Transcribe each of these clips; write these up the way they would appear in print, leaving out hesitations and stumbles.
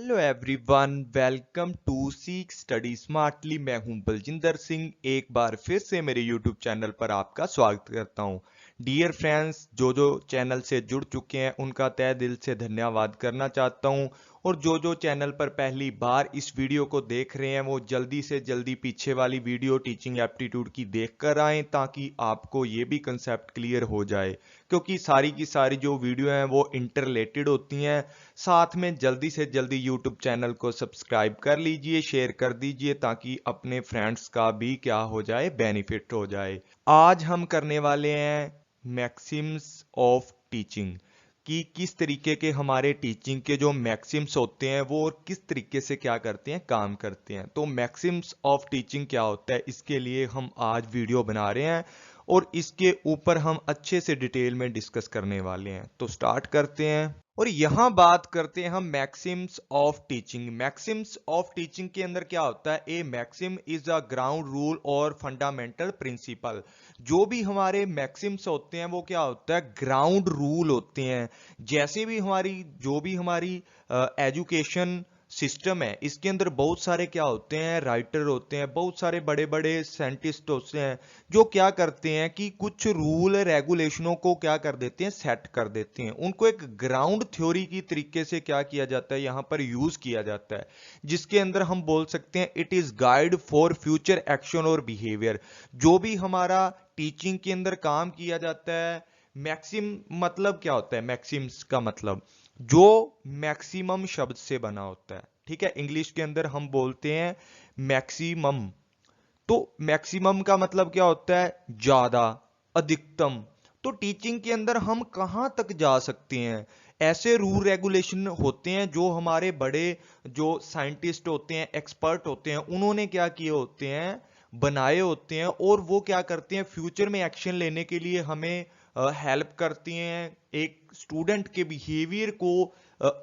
Hello everyone, welcome to सीख study smartly. मैं हूं बलजिंदर सिंह। एक बार फिर से मेरे यूट्यूब चैनल पर आपका स्वागत करता हूं। डियर फ्रेंड्स, जो चैनल से जुड़ चुके हैं उनका तहे दिल से धन्यवाद करना चाहता हूं, और जो चैनल पर पहली बार इस वीडियो को देख रहे हैं वो जल्दी से जल्दी पीछे वाली वीडियो टीचिंग एप्टीट्यूड की देख कर आएँ, ताकि आपको ये भी कंसेप्ट क्लियर हो जाए, क्योंकि सारी की सारी जो वीडियो हैं वो इंटर रिलेटेड होती हैं। साथ में जल्दी से जल्दी यूट्यूब चैनल को सब्सक्राइब कर लीजिए, शेयर कर दीजिए, ताकि अपने फ्रेंड्स का भी क्या हो जाए, बेनिफिट हो जाए। आज हम करने वाले हैं मैक्सिम्स ऑफ टीचिंग, कि किस तरीके के हमारे टीचिंग के जो मैक्सिम्स होते हैं वो और किस तरीके से क्या करते हैं, काम करते हैं। तो मैक्सिम्स ऑफ टीचिंग क्या होता है, इसके लिए हम आज वीडियो बना रहे हैं और इसके ऊपर हम अच्छे से डिटेल में डिस्कस करने वाले हैं। तो स्टार्ट करते हैं और यहां बात करते हैं हम maxims of teaching. Maxims of teaching के अंदर क्या होता है, a maxim is a ground rule और फंडामेंटल प्रिंसिपल। जो भी हमारे मैक्सिम्स होते हैं वो क्या होता है, ग्राउंड रूल होते हैं। जैसे भी हमारी एजुकेशन सिस्टम है, इसके अंदर बहुत सारे क्या होते हैं, राइटर होते हैं, बहुत सारे बड़े बड़े साइंटिस्ट होते हैं, जो क्या करते हैं कि कुछ रूल रेगुलेशनों को क्या कर देते हैं, सेट कर देते हैं। उनको एक ग्राउंड थ्योरी की तरीके से क्या किया जाता है, यहां पर यूज किया जाता है, जिसके अंदर हम बोल सकते हैं it is guide for future action और बिहेवियर। जो भी हमारा टीचिंग के अंदर काम किया जाता है, मैक्सिम मतलब क्या होता है, मैक्सिम्स का मतलब जो मैक्सिमम शब्द से बना होता है। ठीक है, इंग्लिश के अंदर हम बोलते हैं मैक्सिमम। तो मैक्सिमम का मतलब क्या होता है, ज्यादा, अधिकतम। तो टीचिंग के अंदर हम कहां तक जा सकते हैं, ऐसे रूल रेगुलेशन होते हैं जो हमारे बड़े जो साइंटिस्ट होते हैं, एक्सपर्ट होते हैं, उन्होंने क्या किए होते हैं, बनाए होते हैं, और वो क्या करते हैं, फ्यूचर में एक्शन लेने के लिए हमें हेल्प करती हैं, एक स्टूडेंट के बिहेवियर को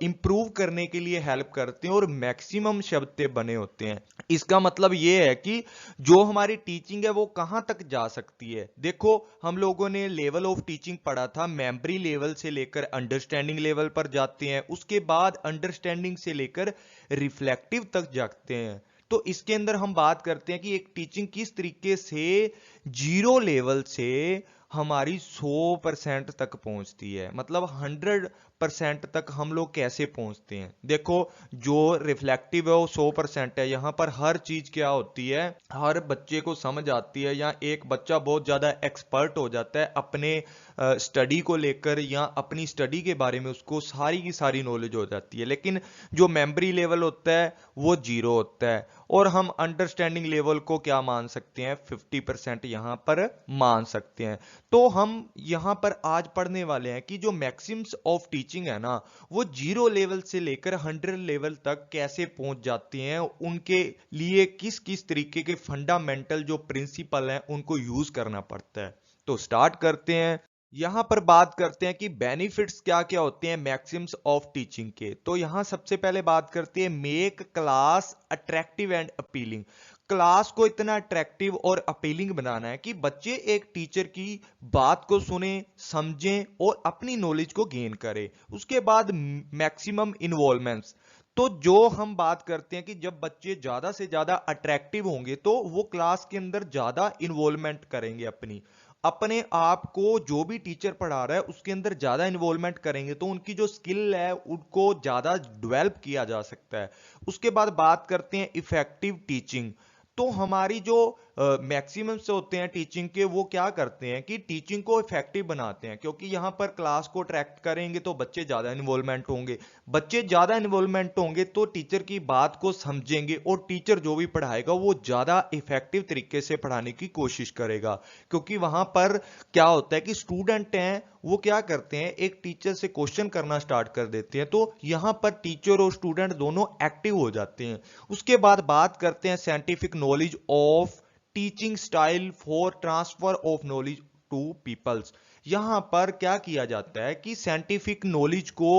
इंप्रूव करने के लिए हेल्प करते हैं, और मैक्सिमम शब्द बने होते हैं। इसका मतलब ये है कि जो हमारी टीचिंग है वो कहां तक जा सकती है। देखो, हम लोगों ने लेवल ऑफ टीचिंग पढ़ा था, मेमोरी लेवल से लेकर अंडरस्टैंडिंग लेवल पर जाते हैं, उसके बाद अंडरस्टैंडिंग से लेकर रिफ्लेक्टिव तक जाते हैं। तो इसके अंदर हम बात करते हैं कि एक टीचिंग किस तरीके से जीरो लेवल से हमारी 100% तक पहुंचती है, मतलब 100% तक हम लोग कैसे पहुंचते हैं। देखो, जो रिफ्लेक्टिव है वो 100% है, यहां पर हर चीज क्या होती है, हर बच्चे को समझ आती है, या एक बच्चा बहुत ज्यादा एक्सपर्ट हो जाता है अपने स्टडी को लेकर, या अपनी स्टडी के बारे में उसको सारी की सारी नॉलेज हो जाती है। लेकिन जो मेमोरी लेवल होता है वो जीरो होता है, और हम अंडरस्टैंडिंग लेवल को क्या मान सकते हैं, 50% यहां पर मान सकते हैं। तो हम यहां पर आज पढ़ने वाले हैं कि जो मैक्सिम्स ऑफ टीचिंग है ना, वो जीरो लेवल से लेकर 100 लेवल तक कैसे पहुंच जाती हैं, उनके लिए किस किस तरीके के फंडामेंटल जो प्रिंसिपल हैं उनको यूज करना पड़ता है। तो स्टार्ट करते हैं। यहां पर बात करते हैं कि बेनिफिट्स क्या क्या होते हैं मैक्सिम्स ऑफ टीचिंग के। तो यहां सबसे पहले बात करते हैं, make class attractive and appealing. Class को इतना अट्रैक्टिव और अपीलिंग बनाना है कि बच्चे एक टीचर की बात को सुने, समझें और अपनी नॉलेज को गेन करें। उसके बाद मैक्सिमम इन्वॉल्वमेंट्स। तो जो हम बात करते हैं कि जब बच्चे ज्यादा से ज्यादा अट्रैक्टिव होंगे तो वो क्लास के अंदर ज्यादा इन्वॉल्वमेंट करेंगे, अपने आप को, जो भी टीचर पढ़ा रहा है उसके अंदर ज्यादा इन्वॉल्वमेंट करेंगे, तो उनकी जो स्किल है उनको ज्यादा डेवलप किया जा सकता है। उसके बाद बात करते हैं इफेक्टिव टीचिंग। तो हमारी जो मैक्सिमम से होते हैं टीचिंग के, वो क्या करते हैं कि टीचिंग को इफेक्टिव बनाते हैं, क्योंकि यहां पर क्लास को अट्रैक्ट करेंगे तो बच्चे ज्यादा इन्वॉल्वमेंट होंगे, बच्चे ज्यादा इन्वॉल्वमेंट होंगे तो टीचर की बात को समझेंगे, और टीचर जो भी पढ़ाएगा वो ज्यादा इफेक्टिव तरीके से पढ़ाने की कोशिश करेगा। क्योंकि वहां पर क्या होता है कि स्टूडेंट हैं, वो क्या करते हैं, एक टीचर से क्वेश्चन करना स्टार्ट कर देते हैं, तो यहां पर टीचर और स्टूडेंट दोनों एक्टिव हो जाते हैं। उसके बाद बात करते हैं scientific knowledge of teaching style for transfer of knowledge to peoples. यहां पर क्या किया जाता है कि साइंटिफिक नॉलेज को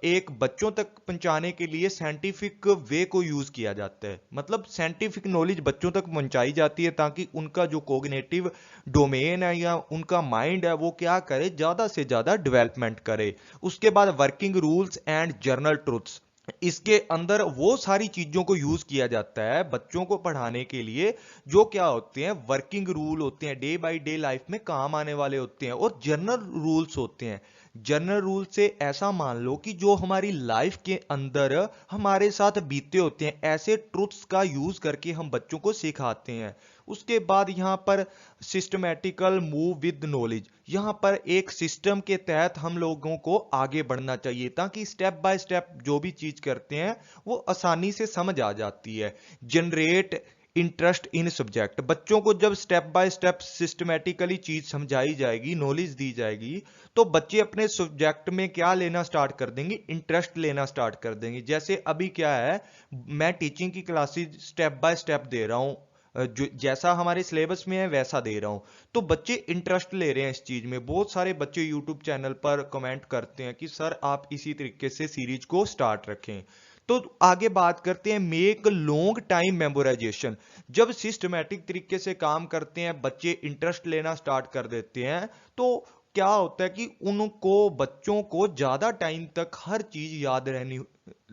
एक बच्चों तक पहुंचाने के लिए साइंटिफिक वे को यूज किया जाता है, मतलब साइंटिफिक नॉलेज बच्चों तक पहुंचाई जाती है ताकि उनका जो कोग्निटिव डोमेन है या उनका माइंड है वो क्या करे, ज्यादा से ज्यादा डेवलपमेंट करे। उसके बाद working rules and journal truths. इसके अंदर वो सारी चीजों को यूज किया जाता है बच्चों को पढ़ाने के लिए जो क्या होते हैं, वर्किंग रूल होते हैं, डे बाय डे लाइफ में काम आने वाले होते हैं, और जनरल रूल्स होते हैं। जनरल रूल से ऐसा मान लो कि जो हमारी लाइफ के अंदर हमारे साथ बीते होते हैं, ऐसे ट्रुथ्स का यूज करके हम बच्चों को सिखाते हैं। उसके बाद यहाँ पर सिस्टमेटिकल मूव विद नॉलेज, यहाँ पर एक सिस्टम के तहत हम लोगों को आगे बढ़ना चाहिए ताकि स्टेप बाय स्टेप जो भी चीज करते हैं वो आसानी से समझ आ जाती है। जनरेट इंटरेस्ट इन सब्जेक्ट, बच्चों को जब स्टेप बाय स्टेप सिस्टमेटिकली चीज समझाई जाएगी, नॉलेज दी जाएगी, तो बच्चे अपने सब्जेक्ट में क्या लेना स्टार्ट कर देंगे, इंटरेस्ट लेना स्टार्ट कर देंगे। जैसे अभी क्या है, मैं टीचिंग की क्लासेस स्टेप बाय स्टेप दे रहा हूं, जो जैसा हमारे सिलेबस में है वैसा दे रहा हूं, तो बच्चे इंटरेस्ट ले रहे हैं इस चीज में। बहुत सारे बच्चे यूट्यूब चैनल पर कमेंट करते हैं कि सर आप इसी तरीके से सीरीज को स्टार्ट रखें। तो आगे बात करते हैं मेक लॉन्ग टाइम मेमोराइजेशन। जब सिस्टमेटिक तरीके से काम करते हैं, बच्चे इंटरेस्ट लेना स्टार्ट कर देते हैं, तो क्या होता है कि उनको, बच्चों को ज्यादा टाइम तक हर चीज याद रहनी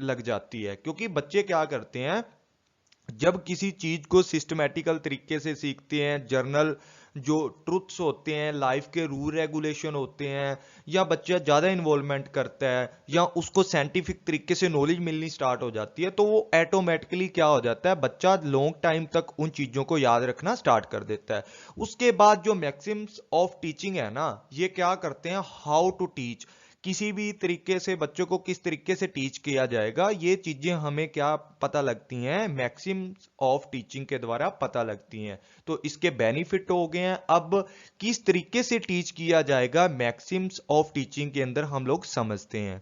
लग जाती है। क्योंकि बच्चे क्या करते हैं, जब किसी चीज को सिस्टमेटिकल तरीके से सीखते हैं, जर्नल जो ट्रुथ्स होते हैं, लाइफ के रूल रेगुलेशन होते हैं, या बच्चा ज्यादा इन्वॉल्वमेंट करता है, या उसको साइंटिफिक तरीके से नॉलेज मिलनी स्टार्ट हो जाती है, तो वो ऑटोमेटिकली क्या हो जाता है, बच्चा लॉन्ग टाइम तक उन चीजों को याद रखना स्टार्ट कर देता है। उसके बाद जो मैक्सिम्स ऑफ टीचिंग है ना, ये क्या करते हैं, हाउ टू टीच, किसी भी तरीके से बच्चों को किस तरीके से टीच किया जाएगा, ये चीजें हमें क्या पता लगती हैं, मैक्सिम्स ऑफ टीचिंग के द्वारा पता लगती हैं। तो इसके बेनिफिट हो गए हैं। अब किस तरीके से टीच किया जाएगा, मैक्सिम्स ऑफ टीचिंग के अंदर हम लोग समझते हैं।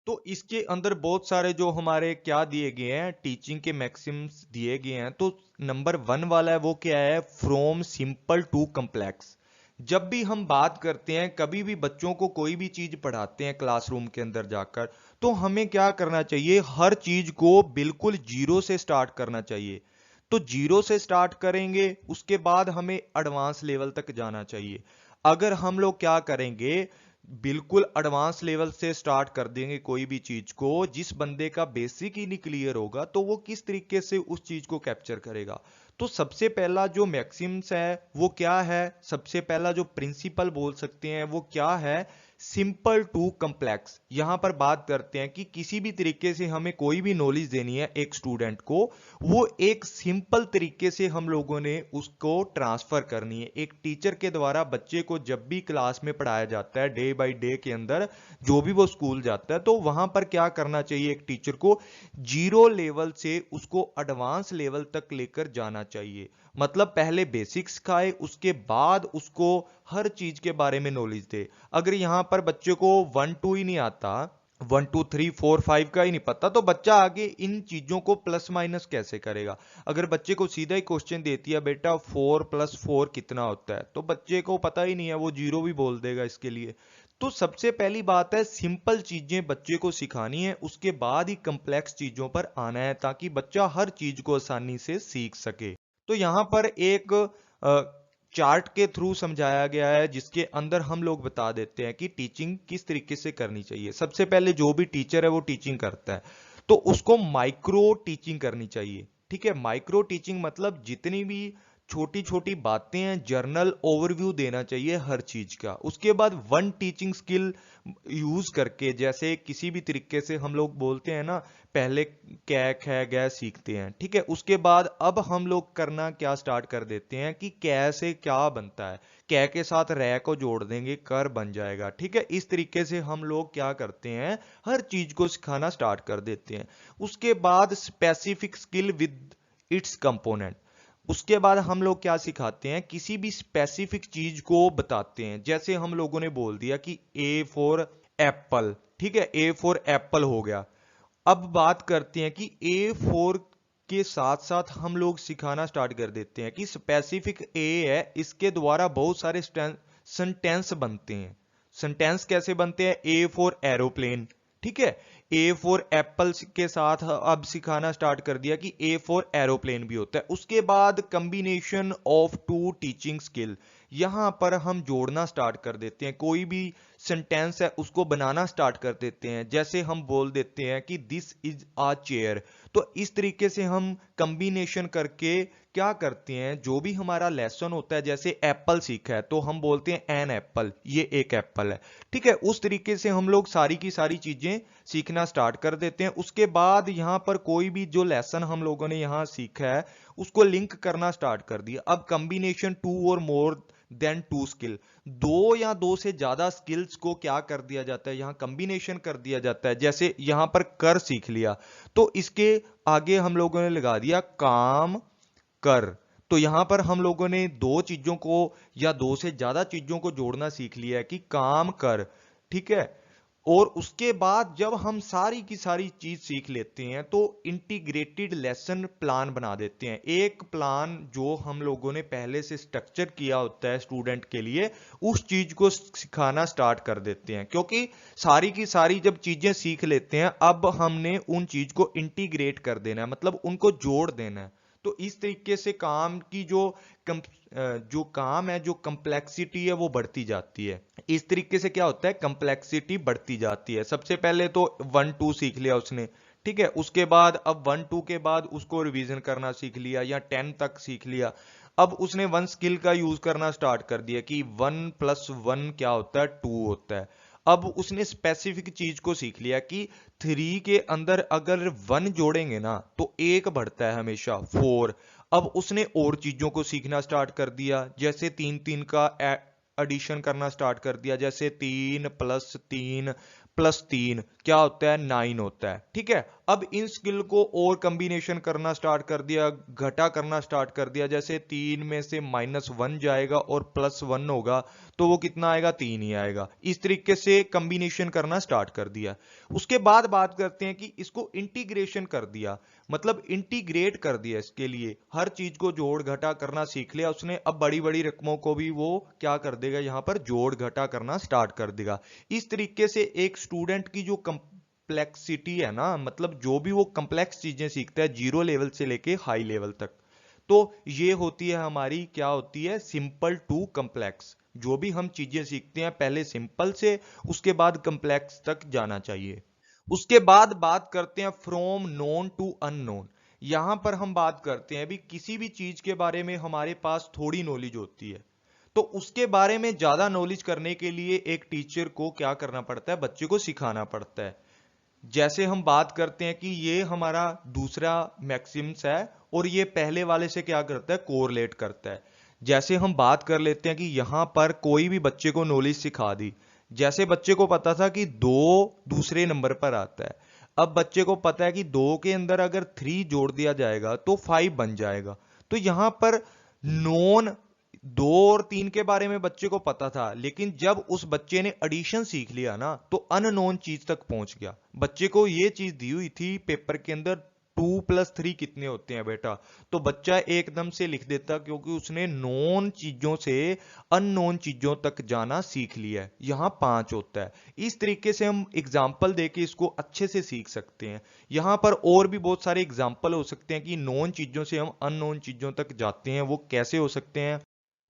तो इसके अंदर बहुत सारे जो हमारे क्या दिए गए हैं, टीचिंग के मैक्सिम्स दिए गए हैं। तो नंबर 1 वाला है, वो क्या है, फ्रॉम सिंपल टू कम्प्लेक्स। जब भी हम बात करते हैं, कभी भी बच्चों को कोई भी चीज पढ़ाते हैं क्लासरूम के अंदर जाकर, तो हमें क्या करना चाहिए, हर चीज को बिल्कुल जीरो से स्टार्ट करना चाहिए। तो जीरो से स्टार्ट करेंगे, उसके बाद हमें एडवांस लेवल तक जाना चाहिए। अगर हम लोग क्या करेंगे, बिल्कुल एडवांस लेवल से स्टार्ट कर देंगे कोई भी चीज को, जिस बंदे का बेसिक ही नहीं क्लियर होगा, तो वो किस तरीके से उस चीज को कैप्चर करेगा। तो सबसे पहला जो मैक्सिम्स है वो क्या है, सबसे पहला जो प्रिंसिपल बोल सकते हैं वो क्या है, सिंपल टू कम्प्लेक्स। यहां पर बात करते हैं कि किसी भी तरीके से हमें कोई भी नॉलेज देनी है एक स्टूडेंट को, वो एक सिंपल तरीके से हम लोगों ने उसको ट्रांसफर करनी है। एक टीचर के द्वारा बच्चे को जब भी क्लास में पढ़ाया जाता है, डे बाय डे के अंदर जो भी वो स्कूल जाता है, तो वहां पर क्या करना चाहिए, एक टीचर को जीरो लेवल से उसको एडवांस लेवल तक लेकर जाना चाहिए। मतलब पहले बेसिक्स सिखाए, उसके बाद उसको हर चीज के बारे में नॉलेज दे। अगर यहां पर बच्चे को 1 2 ही नहीं आता, 1 2 3 4 5 का ही नहीं पता, तो बच्चा आगे इन चीजों को प्लस माइनस कैसे करेगा। अगर बच्चे को सीधा ही क्वेश्चन देती है, बेटा 4 + 4 कितना होता है, तो बच्चे को पता ही नहीं है, वो जीरो भी बोल देगा इसके लिए। तो सबसे पहली बात है, सिंपल चीजें बच्चे को सिखानी है, उसके बाद ही कम्प्लेक्स चीजों पर आना है, ताकि बच्चा हर चीज को आसानी से सीख सके। तो यहां पर एक चार्ट के थ्रू समझाया गया है, जिसके अंदर हम लोग बता देते हैं कि टीचिंग किस तरीके से करनी चाहिए। सबसे पहले जो भी टीचर है वो टीचिंग करता है, तो उसको माइक्रो टीचिंग करनी चाहिए। ठीक है, माइक्रो टीचिंग मतलब जितनी भी छोटी छोटी बातें हैं, जर्नल ओवरव्यू देना चाहिए हर चीज का। उसके बाद वन टीचिंग स्किल यूज करके, जैसे किसी भी तरीके से हम लोग बोलते हैं ना, पहले कै ख ग सीखते हैं, ठीक है, उसके बाद अब हम लोग करना क्या स्टार्ट कर देते हैं कि कै से क्या बनता है, कै के साथ रै को जोड़ देंगे, कर बन जाएगा। ठीक है, इस तरीके से हम लोग क्या करते हैं, हर चीज को सिखाना स्टार्ट कर देते हैं। उसके बाद specific skill with its component, उसके बाद हम लोग क्या सिखाते हैं, किसी भी स्पेसिफिक चीज को बताते हैं। जैसे हम लोगों ने बोल दिया कि ए फॉर एप्पल, ठीक है, ए फॉर एप्पल हो गया। अब बात करते हैं कि ए फोर के साथ साथ हम लोग सिखाना स्टार्ट कर देते हैं कि स्पेसिफिक ए है, इसके द्वारा बहुत सारे सेंटेंस बनते हैं। सेंटेंस कैसे बनते हैं, ए फॉर एरोप्लेन, ठीक है, ए फॉर एप्पल के साथ अब सिखाना स्टार्ट कर दिया कि ए फॉर एरोप्लेन भी होता है। उसके बाद combination of two teaching skill, यहां पर हम जोड़ना स्टार्ट कर देते हैं। कोई भी सेंटेंस है उसको बनाना स्टार्ट कर देते हैं। जैसे हम बोल देते हैं कि दिस इज अ चेयर, तो इस तरीके से हम कम्बिनेशन करके क्या करते हैं, जो भी हमारा लेसन होता है, जैसे एप्पल सीखा है तो हम बोलते हैं एन एप्पल, ये एक एप्पल है। ठीक है, उस तरीके से हम लोग सारी की सारी चीजें सीखना स्टार्ट कर देते हैं। उसके बाद यहां पर कोई भी जो लेसन हम लोगों ने यहां सीखा है उसको लिंक करना स्टार्ट कर दिया। अब कम्बिनेशन टू और मोर देन टू स्किल, दो या दो से ज्यादा स्किल्स को क्या कर दिया जाता है, यहां कम्बिनेशन कर दिया जाता है। जैसे यहां पर कर सीख लिया तो इसके आगे हम लोगों ने लगा दिया काम कर, तो यहां पर हम लोगों ने दो चीजों को या दो से ज्यादा चीजों को जोड़ना सीख लिया है कि काम कर। ठीक है, और उसके बाद जब हम सारी की सारी चीज सीख लेते हैं तो इंटीग्रेटेड लेसन प्लान बना देते हैं। एक प्लान जो हम लोगों ने पहले से स्ट्रक्चर किया होता है स्टूडेंट के लिए, उस चीज को सिखाना स्टार्ट कर देते हैं। क्योंकि सारी की सारी जब चीजें सीख लेते हैं, अब हमने उन चीज को इंटीग्रेट कर देना है, मतलब उनको जोड़ देना है। तो इस तरीके से काम की जो काम है, जो कम्प्लेक्सिटी है वो बढ़ती जाती है। इस तरीके से क्या होता है, कम्प्लेक्सिटी बढ़ती जाती है। सबसे पहले तो 1 2 सीख लिया उसने, ठीक है, उसके बाद अब 1 2 के बाद उसको रिवीजन करना सीख लिया या 10 तक सीख लिया। अब उसने 1 स्किल का यूज करना स्टार्ट कर दिया कि 1 + 1 क्या होता है, 2 होता है। अब उसने स्पेसिफिक चीज को सीख लिया कि 3 के अंदर अगर 1 जोड़ेंगे ना तो 1 बढ़ता है हमेशा, 4। अब उसने और चीजों को सीखना स्टार्ट कर दिया, जैसे 3 3 का एडिशन करना स्टार्ट कर दिया। जैसे 3 + 3 + 3 क्या होता है, 9 होता है। ठीक है, अब इन स्किल को और कॉम्बिनेशन करना स्टार्ट कर दिया, घटा करना स्टार्ट कर दिया। जैसे 3 में से -1 जाएगा और +1 होगा तो वो कितना आएगा, 3 ही आएगा। इस तरीके से कॉम्बिनेशन करना स्टार्ट कर दिया। उसके बाद बात करते हैं कि इसको इंटीग्रेशन कर दिया, मतलब इंटीग्रेट कर दिया। इसके लिए हर चीज को जोड़ घटा करना सीख लिया उसने। अब बड़ी बड़ी रकमों को भी वो क्या कर देगा, यहां पर जोड़ घटा करना स्टार्ट कर देगा। इस तरीके से एक स्टूडेंट की जो कम्प्लेक्सिटी है ना, मतलब जो भी वो कम्प्लेक्स चीजें सीखता है, 0 लेवल से लेके हाई लेवल तक, तो ये होती है हमारी, क्या होती है, सिंपल टू कम्प्लेक्स। जो भी हम चीजें सीखते हैं पहले सिंपल से, उसके बाद कम्प्लेक्स तक जाना चाहिए। उसके बाद बात करते हैं फ्रॉम नोन टू अननोन। यहां पर हम बात करते हैं भी किसी भी चीज के बारे में हमारे पास थोड़ी नॉलेज होती है, तो उसके बारे में ज्यादा नॉलेज करने के लिए एक टीचर को क्या करना पड़ता है, बच्चे को सिखाना पड़ता है। जैसे हम बात करते हैं कि ये हमारा दूसरा मैक्सिम्स है और ये पहले वाले से क्या करता है, कोरिलेट करता है। जैसे हम बात कर लेते हैं कि यहां पर कोई भी बच्चे को नॉलेज सिखा दी। जैसे बच्चे को पता था कि 2 दूसरे नंबर पर आता है, अब बच्चे को पता है कि 2 के अंदर अगर 3 जोड़ दिया जाएगा तो 5 बन जाएगा। तो यहां पर नॉन 2 और 3 के बारे में बच्चे को पता था, लेकिन जब उस बच्चे ने एडिशन सीख लिया ना तो अननोन चीज तक पहुंच गया। बच्चे को ये चीज दी हुई थी पेपर के अंदर, 2 + 3 कितने होते हैं बेटा, तो बच्चा एकदम से लिख देता, क्योंकि उसने नॉन चीजों से अननोन चीजों तक जाना सीख लिया है। यहां 5 होता है। इस तरीके से हम एग्जाम्पल देके इसको अच्छे से सीख सकते हैं। यहां पर और भी बहुत सारे एग्जाम्पल हो सकते हैं कि नॉन चीजों से हम अननोन चीजों तक जाते हैं, वो कैसे हो सकते हैं।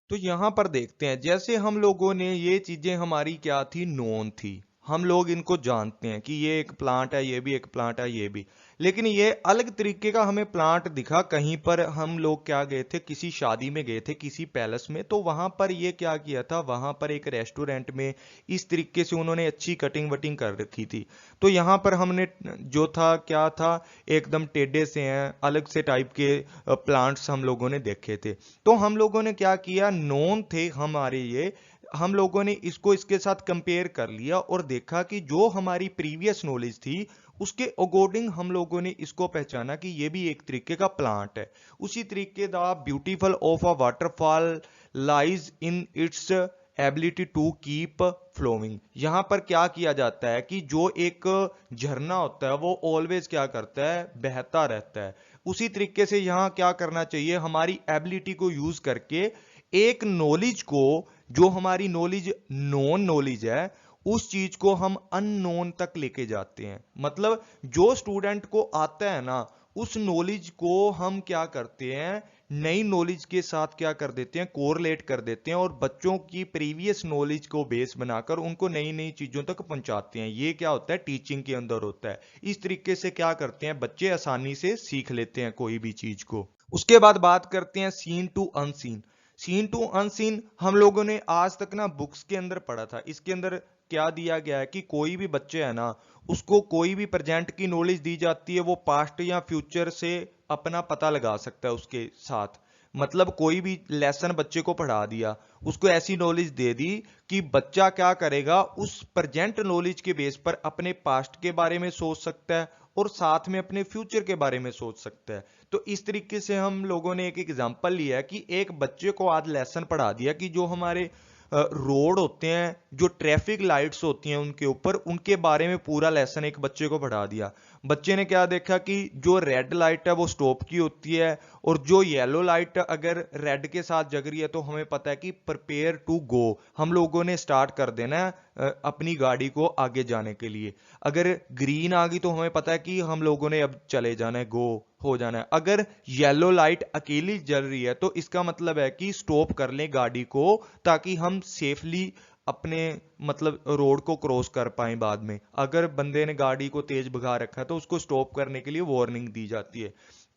तो यहां पर देखते हैं, जैसे हम लोगों ने ये चीजें हमारी क्या थी, नोन थी, हम लोग इनको जानते हैं कि ये एक प्लांट है, ये भी एक प्लांट है, ये भी। लेकिन ये अलग तरीके का हमें प्लांट दिखा कहीं पर। हम लोग क्या गए थे, किसी शादी में गए थे, किसी पैलेस में, तो वहां पर ये क्या किया था, वहां पर एक रेस्टोरेंट में इस तरीके से उन्होंने अच्छी कटिंग वटिंग कर रखी थी। तो यहां पर हमने जो था, क्या था, एकदम टेढ़े से हैं, अलग से टाइप के प्लांट्स हम लोगों ने देखे थे। तो हम लोगों ने क्या किया, नोन थे हमारे ये, हम लोगों ने इसको इसके साथ कंपेयर कर लिया और देखा कि जो हमारी प्रीवियस नॉलेज थी उसके अकॉर्डिंग हम लोगों ने इसको पहचाना कि ये भी एक तरीके का प्लांट है। उसी तरीके the beautiful of a waterfall lies in its ability to keep flowing. यहां पर क्या किया जाता है कि जो एक झरना होता है वो ऑलवेज क्या करता है, बहता रहता है। उसी तरीके से यहां क्या करना चाहिए, हमारी एबिलिटी को यूज करके एक नॉलेज को, जो हमारी नॉलेज नॉन नॉलेज है, उस चीज को हम अननोन तक लेके जाते हैं। मतलब जो स्टूडेंट को आता है ना, उस नॉलेज को हम क्या करते हैं, नई नॉलेज के साथ क्या कर देते हैं, कोरिलेट कर देते हैं, और बच्चों की प्रीवियस नॉलेज को बेस बनाकर उनको नई नई चीजों तक पहुंचाते हैं। ये क्या होता है, टीचिंग के अंदर होता है। इस तरीके से क्या करते हैं, बच्चे आसानी से सीख लेते हैं कोई भी चीज को। उसके बाद बात करते हैं seen to unseen. Seen to unseen हम लोगों ने आज तक ना बुक्स के अंदर पढ़ा था। इसके अंदर क्या दिया गया है कि कोई भी बच्चे है ना, उसको कोई भी प्रेजेंट की नॉलेज दी जाती है, वो पास्ट या फ्यूचर से अपना पता लगा सकता है उसके साथ। मतलब कोई भी लेसन बच्चे को पढ़ा दिया, उसको ऐसी नॉलेज दे दी कि बच्चा क्या करेगा, उस प्रेजेंट नॉलेज के बेस पर अपने पास्ट के बारे में सोच सकता है और साथ में अपने फ्यूचर के बारे में सोच सकता है। तो इस तरीके से हम लोगों ने एक एग्जांपल लिया है कि एक बच्चे को आज लेसन पढ़ा दिया कि जो हमारे रोड होते हैं, जो ट्रैफिक लाइट्स होती हैं उनके ऊपर, उनके बारे में पूरा लेसन एक बच्चे को पढ़ा दिया। बच्चे ने क्या देखा कि जो रेड लाइट है वो स्टॉप की होती है, और जो येलो लाइट अगर रेड के साथ जग रही है तो हमें पता है कि प्रिपेयर टू गो, हम लोगों ने स्टार्ट कर देना है अपनी गाड़ी को आगे जाने के लिए। अगर ग्रीन आ गई तो हमें पता है कि हम लोगों ने अब चले जाना है, गो हो जाना है। अगर येलो लाइट अकेली जल रही है तो इसका मतलब है कि स्टॉप कर लें गाड़ी को, ताकि हम सेफली अपने मतलब रोड को क्रॉस कर पाए बाद में। अगर बंदे ने गाड़ी को तेज भगा रखा है तो उसको स्टॉप करने के लिए वार्निंग दी जाती है।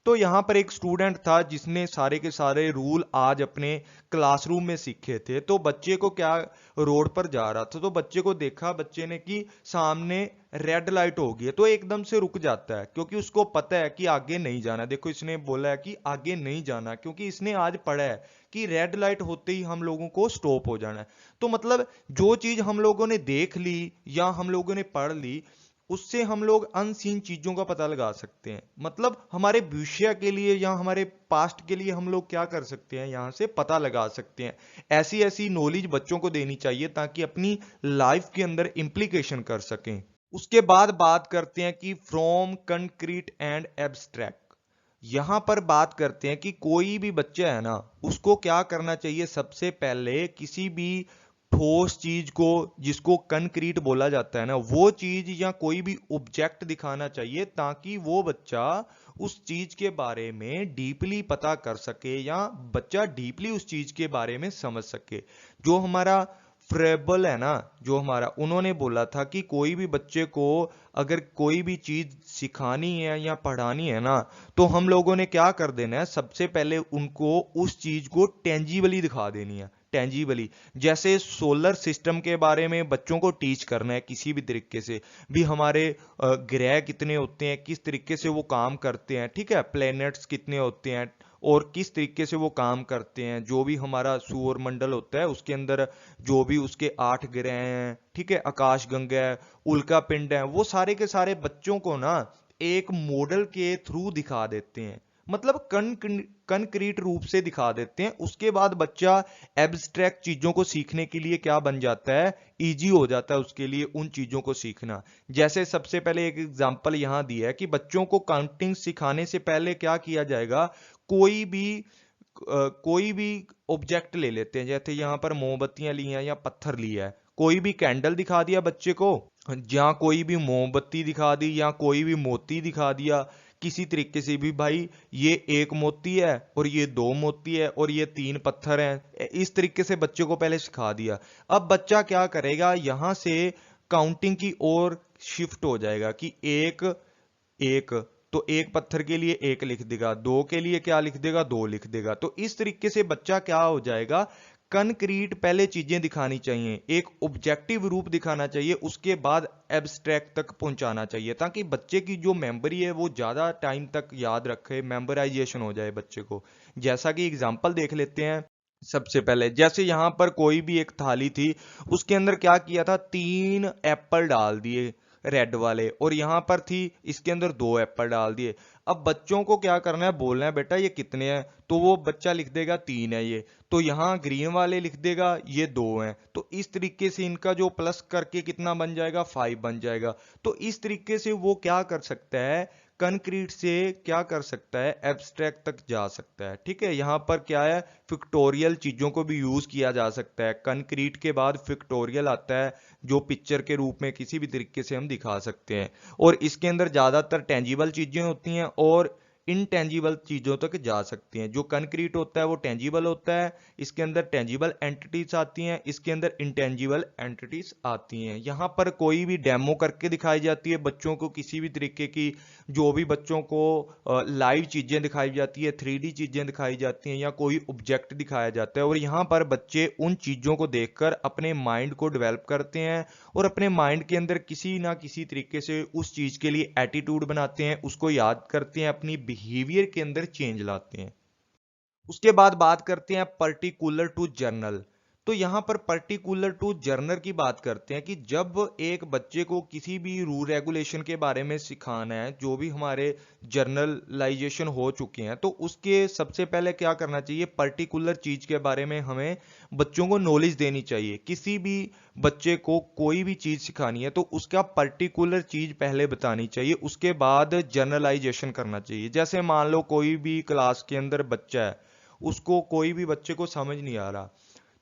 तो यहां पर एक स्टूडेंट था जिसने सारे के सारे रूल आज अपने क्लासरूम में सीखे थे। तो बच्चे को क्या, रोड पर जा रहा था तो बच्चे को देखा बच्चे ने कि सामने रेड लाइट हो गई है, तो एकदम से रुक जाता है क्योंकि उसको पता है कि आगे नहीं जाना। देखो इसने बोला है कि आगे नहीं जाना, क्योंकि इसने आज पढ़ा है कि रेड लाइट होते ही हम लोगों को स्टॉप हो जाना है। तो मतलब जो चीज हम लोगों ने देख ली या हम लोगों ने पढ़ ली, उससे हम लोग अनसीन चीजों का पता लगा सकते हैं। मतलब हमारे भविष्य के लिए या हमारे पास्ट के लिए हम लोग क्या कर सकते हैं, यहां से पता लगा सकते हैं। ऐसी ऐसी नॉलेज बच्चों को देनी चाहिए ताकि अपनी लाइफ के अंदर इंप्लीकेशन कर सकें। उसके बाद बात करते हैं कि फ्रॉम कंक्रीट एंड एब्स्ट्रैक्ट। यहां पर बात करते हैं कि कोई भी बच्चा है ना, उसको क्या करना चाहिए, सबसे पहले किसी भी ठोस चीज को, जिसको कंक्रीट बोला जाता है ना, वो चीज या कोई भी ऑब्जेक्ट दिखाना चाहिए ताकि वो बच्चा उस चीज के बारे में डीपली पता कर सके या बच्चा डीपली उस चीज के बारे में समझ सके। जो हमारा फ्रेबल है ना, जो हमारा, उन्होंने बोला था कि कोई भी बच्चे को अगर कोई भी चीज सिखानी है या पढ़ानी है ना, तो हम लोगों ने क्या कर देना है, सबसे पहले उनको उस चीज को टेंजिबली दिखा देनी है। टेंजिबली, जैसे सोलर सिस्टम के बारे में बच्चों को टीच करना है किसी भी तरीके से भी, हमारे ग्रह कितने होते हैं, किस तरीके से वो काम करते हैं, ठीक है, प्लैनेट्स कितने होते हैं और किस तरीके से वो काम करते हैं। जो भी हमारा सूर्य मंडल होता है उसके अंदर जो भी उसके 8 ग्रह हैं, ठीक है, आकाश गंगा है, उल्का पिंड है, वो सारे के सारे बच्चों को ना एक मॉडल के थ्रू दिखा देते हैं। मतलब कंक्रीट रूप से दिखा देते हैं। उसके बाद बच्चा एब्स्ट्रैक्ट चीजों को सीखने के लिए क्या बन जाता है, इजी हो जाता है उसके लिए उन चीजों को सीखना। जैसे सबसे पहले एक एग्जांपल यहां दिया है कि बच्चों को काउंटिंग सिखाने से पहले क्या किया जाएगा, कोई भी ऑब्जेक्ट ले लेते हैं, जैसे यहां पर मोमबत्तियां ली हैं या पत्थर लिया है, कोई भी कैंडल दिखा दिया बच्चे को, या कोई भी मोमबत्ती दिखा दी या कोई भी मोती दिखा दिया, किसी तरीके से भी, भाई ये एक मोती है और ये दो मोती है और ये 3 पत्थर हैं, इस तरीके से बच्चे को पहले सिखा दिया। अब बच्चा क्या करेगा, यहां से काउंटिंग की ओर शिफ्ट हो जाएगा कि एक एक, तो एक पत्थर के लिए एक लिख देगा, दो के लिए क्या लिख देगा, दो लिख देगा। तो इस तरीके से बच्चा क्या हो जाएगा, कंक्रीट पहले चीजें दिखानी चाहिए, एक ऑब्जेक्टिव रूप दिखाना चाहिए, उसके बाद एब्स्ट्रैक्ट तक पहुंचाना चाहिए, ताकि बच्चे की जो मेमोरी है वो ज्यादा टाइम तक याद रखे, मेमोराइजेशन हो जाए बच्चे को। जैसा कि एग्जांपल देख लेते हैं। सबसे पहले जैसे यहां पर कोई भी एक थाली थी, उसके अंदर क्या किया था, 3 एप्पल डाल दिए रेड वाले, और यहां पर थी इसके अंदर 2 एप्पल डाल दिए। अब बच्चों को क्या करना है, बोलना है बेटा ये कितने हैं, तो वो बच्चा लिख देगा 3 है ये, तो यहाँ ग्रीन वाले लिख देगा ये 2 हैं। तो इस तरीके से इनका जो प्लस करके कितना बन जाएगा, 5 बन जाएगा। तो इस तरीके से वो क्या कर सकता है, कंक्रीट से क्या कर सकता है, एब्स्ट्रैक्ट तक जा सकता है। ठीक है, यहाँ पर क्या है, पिक्टोरियल चीजों को भी यूज किया जा सकता है। कंक्रीट के बाद पिक्टोरियल आता है जो पिक्चर के रूप में किसी भी तरीके से हम दिखा सकते हैं, और इसके अंदर ज्यादातर टेंजिबल चीजें होती हैं और इनटेंजिबल चीजों तक जा सकती हैं। जो कंक्रीट होता है वो टेंजिबल होता है, इसके अंदर टेंजिबल एंटिटीज आती हैं, इसके अंदर इंटेंजिबल एंटिटीज आती हैं। यहाँ पर कोई भी डेमो करके दिखाई जाती है बच्चों को, किसी भी तरीके की जो भी बच्चों को लाइव चीजें दिखाई जाती है, 3D चीजें दिखाई जाती हैं या कोई ऑब्जेक्ट दिखाया जाता है, और यहाँ पर बच्चे उन चीजों को देखकर अपने माइंड को डेवलप करते हैं और अपने माइंड के अंदर किसी ना किसी तरीके से उस चीज के लिए एटीट्यूड बनाते हैं, उसको याद करते हैं, अपनी बिहेवियर के अंदर चेंज लाते हैं। उसके बाद बात करते हैं पर्टिकुलर टू जर्नल। तो यहां पर पर्टिकुलर टू जर्नल की बात करते हैं कि जब एक बच्चे को किसी भी रूल रेगुलेशन के बारे में सिखाना है, जो भी हमारे जर्नलाइजेशन हो चुके हैं, तो उसके सबसे पहले क्या करना चाहिए, पर्टिकुलर चीज के बारे में हमें बच्चों को नॉलेज देनी चाहिए। किसी भी बच्चे को कोई भी चीज सिखानी है तो उसका पर्टिकुलर चीज पहले बतानी चाहिए, उसके बाद जर्नलाइजेशन करना चाहिए। जैसे मान लो कोई भी क्लास के अंदर बच्चा है, उसको कोई भी बच्चे को समझ नहीं आ रहा,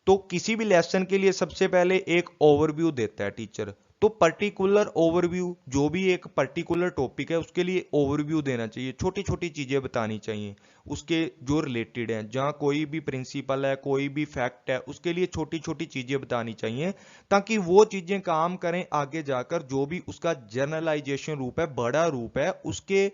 तो किसी भी लेसन के लिए सबसे पहले एक ओवरव्यू देता है टीचर। तो पर्टिकुलर ओवरव्यू, जो भी एक पर्टिकुलर टॉपिक है उसके लिए ओवरव्यू देना चाहिए, छोटी छोटी चीजें बतानी चाहिए उसके जो रिलेटेड है। जहां कोई भी प्रिंसिपल है, कोई भी फैक्ट है, उसके लिए छोटी छोटी चीजें बतानी चाहिए, ताकि वो चीजें काम करें आगे जाकर। जो भी उसका जर्नलाइजेशन रूप है, बड़ा रूप है, उसके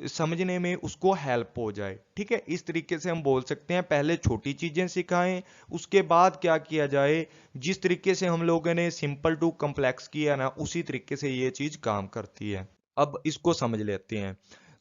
समझने में उसको हेल्प हो जाए। ठीक है, इस तरीके से हम बोल सकते हैं पहले छोटी चीजें सिखाएं, उसके बाद क्या किया जाए, जिस तरीके से हम लोगों ने सिंपल टू कॉम्प्लेक्स किया ना, उसी तरीके से ये चीज काम करती है। अब इसको समझ लेते हैं।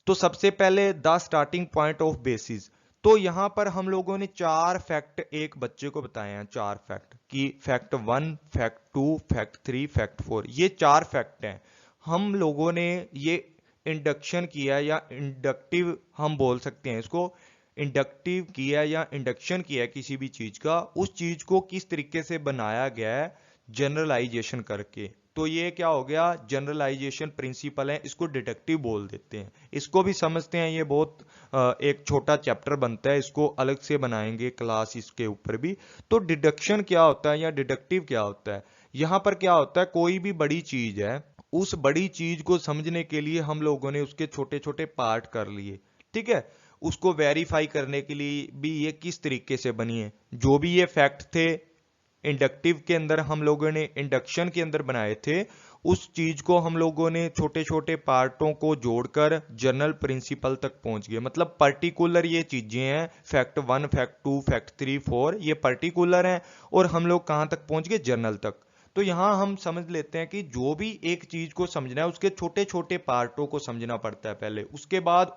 तो सबसे पहले the starting point of basis. तो यहां पर हम लोगों ने 4 फैक्ट एक बच्चे को बताए हैं, 4 फैक्ट कि फैक्ट 1, फैक्ट 2, फैक्ट 3, फैक्ट 4, ये 4 फैक्ट हैं। हम लोगों ने ये इंडक्शन किया या इंडक्टिव हम बोल सकते हैं इसको, इंडक्टिव किया या इंडक्शन किया किसी भी चीज का, उस चीज को किस तरीके से बनाया गया है जनरलाइजेशन करके। तो ये क्या हो गया, जनरलाइजेशन प्रिंसिपल है, इसको डिडक्टिव बोल देते हैं। इसको भी समझते हैं, ये बहुत एक छोटा चैप्टर बनता है, इसको अलग से बनाएंगे क्लास इसके ऊपर भी। तो डिडक्शन क्या होता है या डिडक्टिव क्या होता है, यहां पर क्या होता है, कोई भी बड़ी चीज है, उस बड़ी चीज को समझने के लिए हम लोगों ने उसके छोटे छोटे पार्ट कर लिए। ठीक है, उसको वेरीफाई करने के लिए भी ये किस तरीके से बनी है। जो भी ये फैक्ट थे इंडक्टिव के अंदर हम लोगों ने इंडक्शन के अंदर बनाए थे, उस चीज को हम लोगों ने छोटे छोटे पार्टों को जोड़कर जनरल प्रिंसिपल तक पहुंच गए। मतलब पर्टिकुलर ये चीजें हैं, फैक्ट 1, फैक्ट 2, फैक्ट 3, 4, ये पर्टिकुलर हैं, और हम लोग कहां तक पहुंच गए, जनरल तक। तो यहां हम समझ लेते हैं कि जो भी एक चीज को समझना है उसके छोटे छोटे पार्टों को समझना पड़ता है पहले, उसके बाद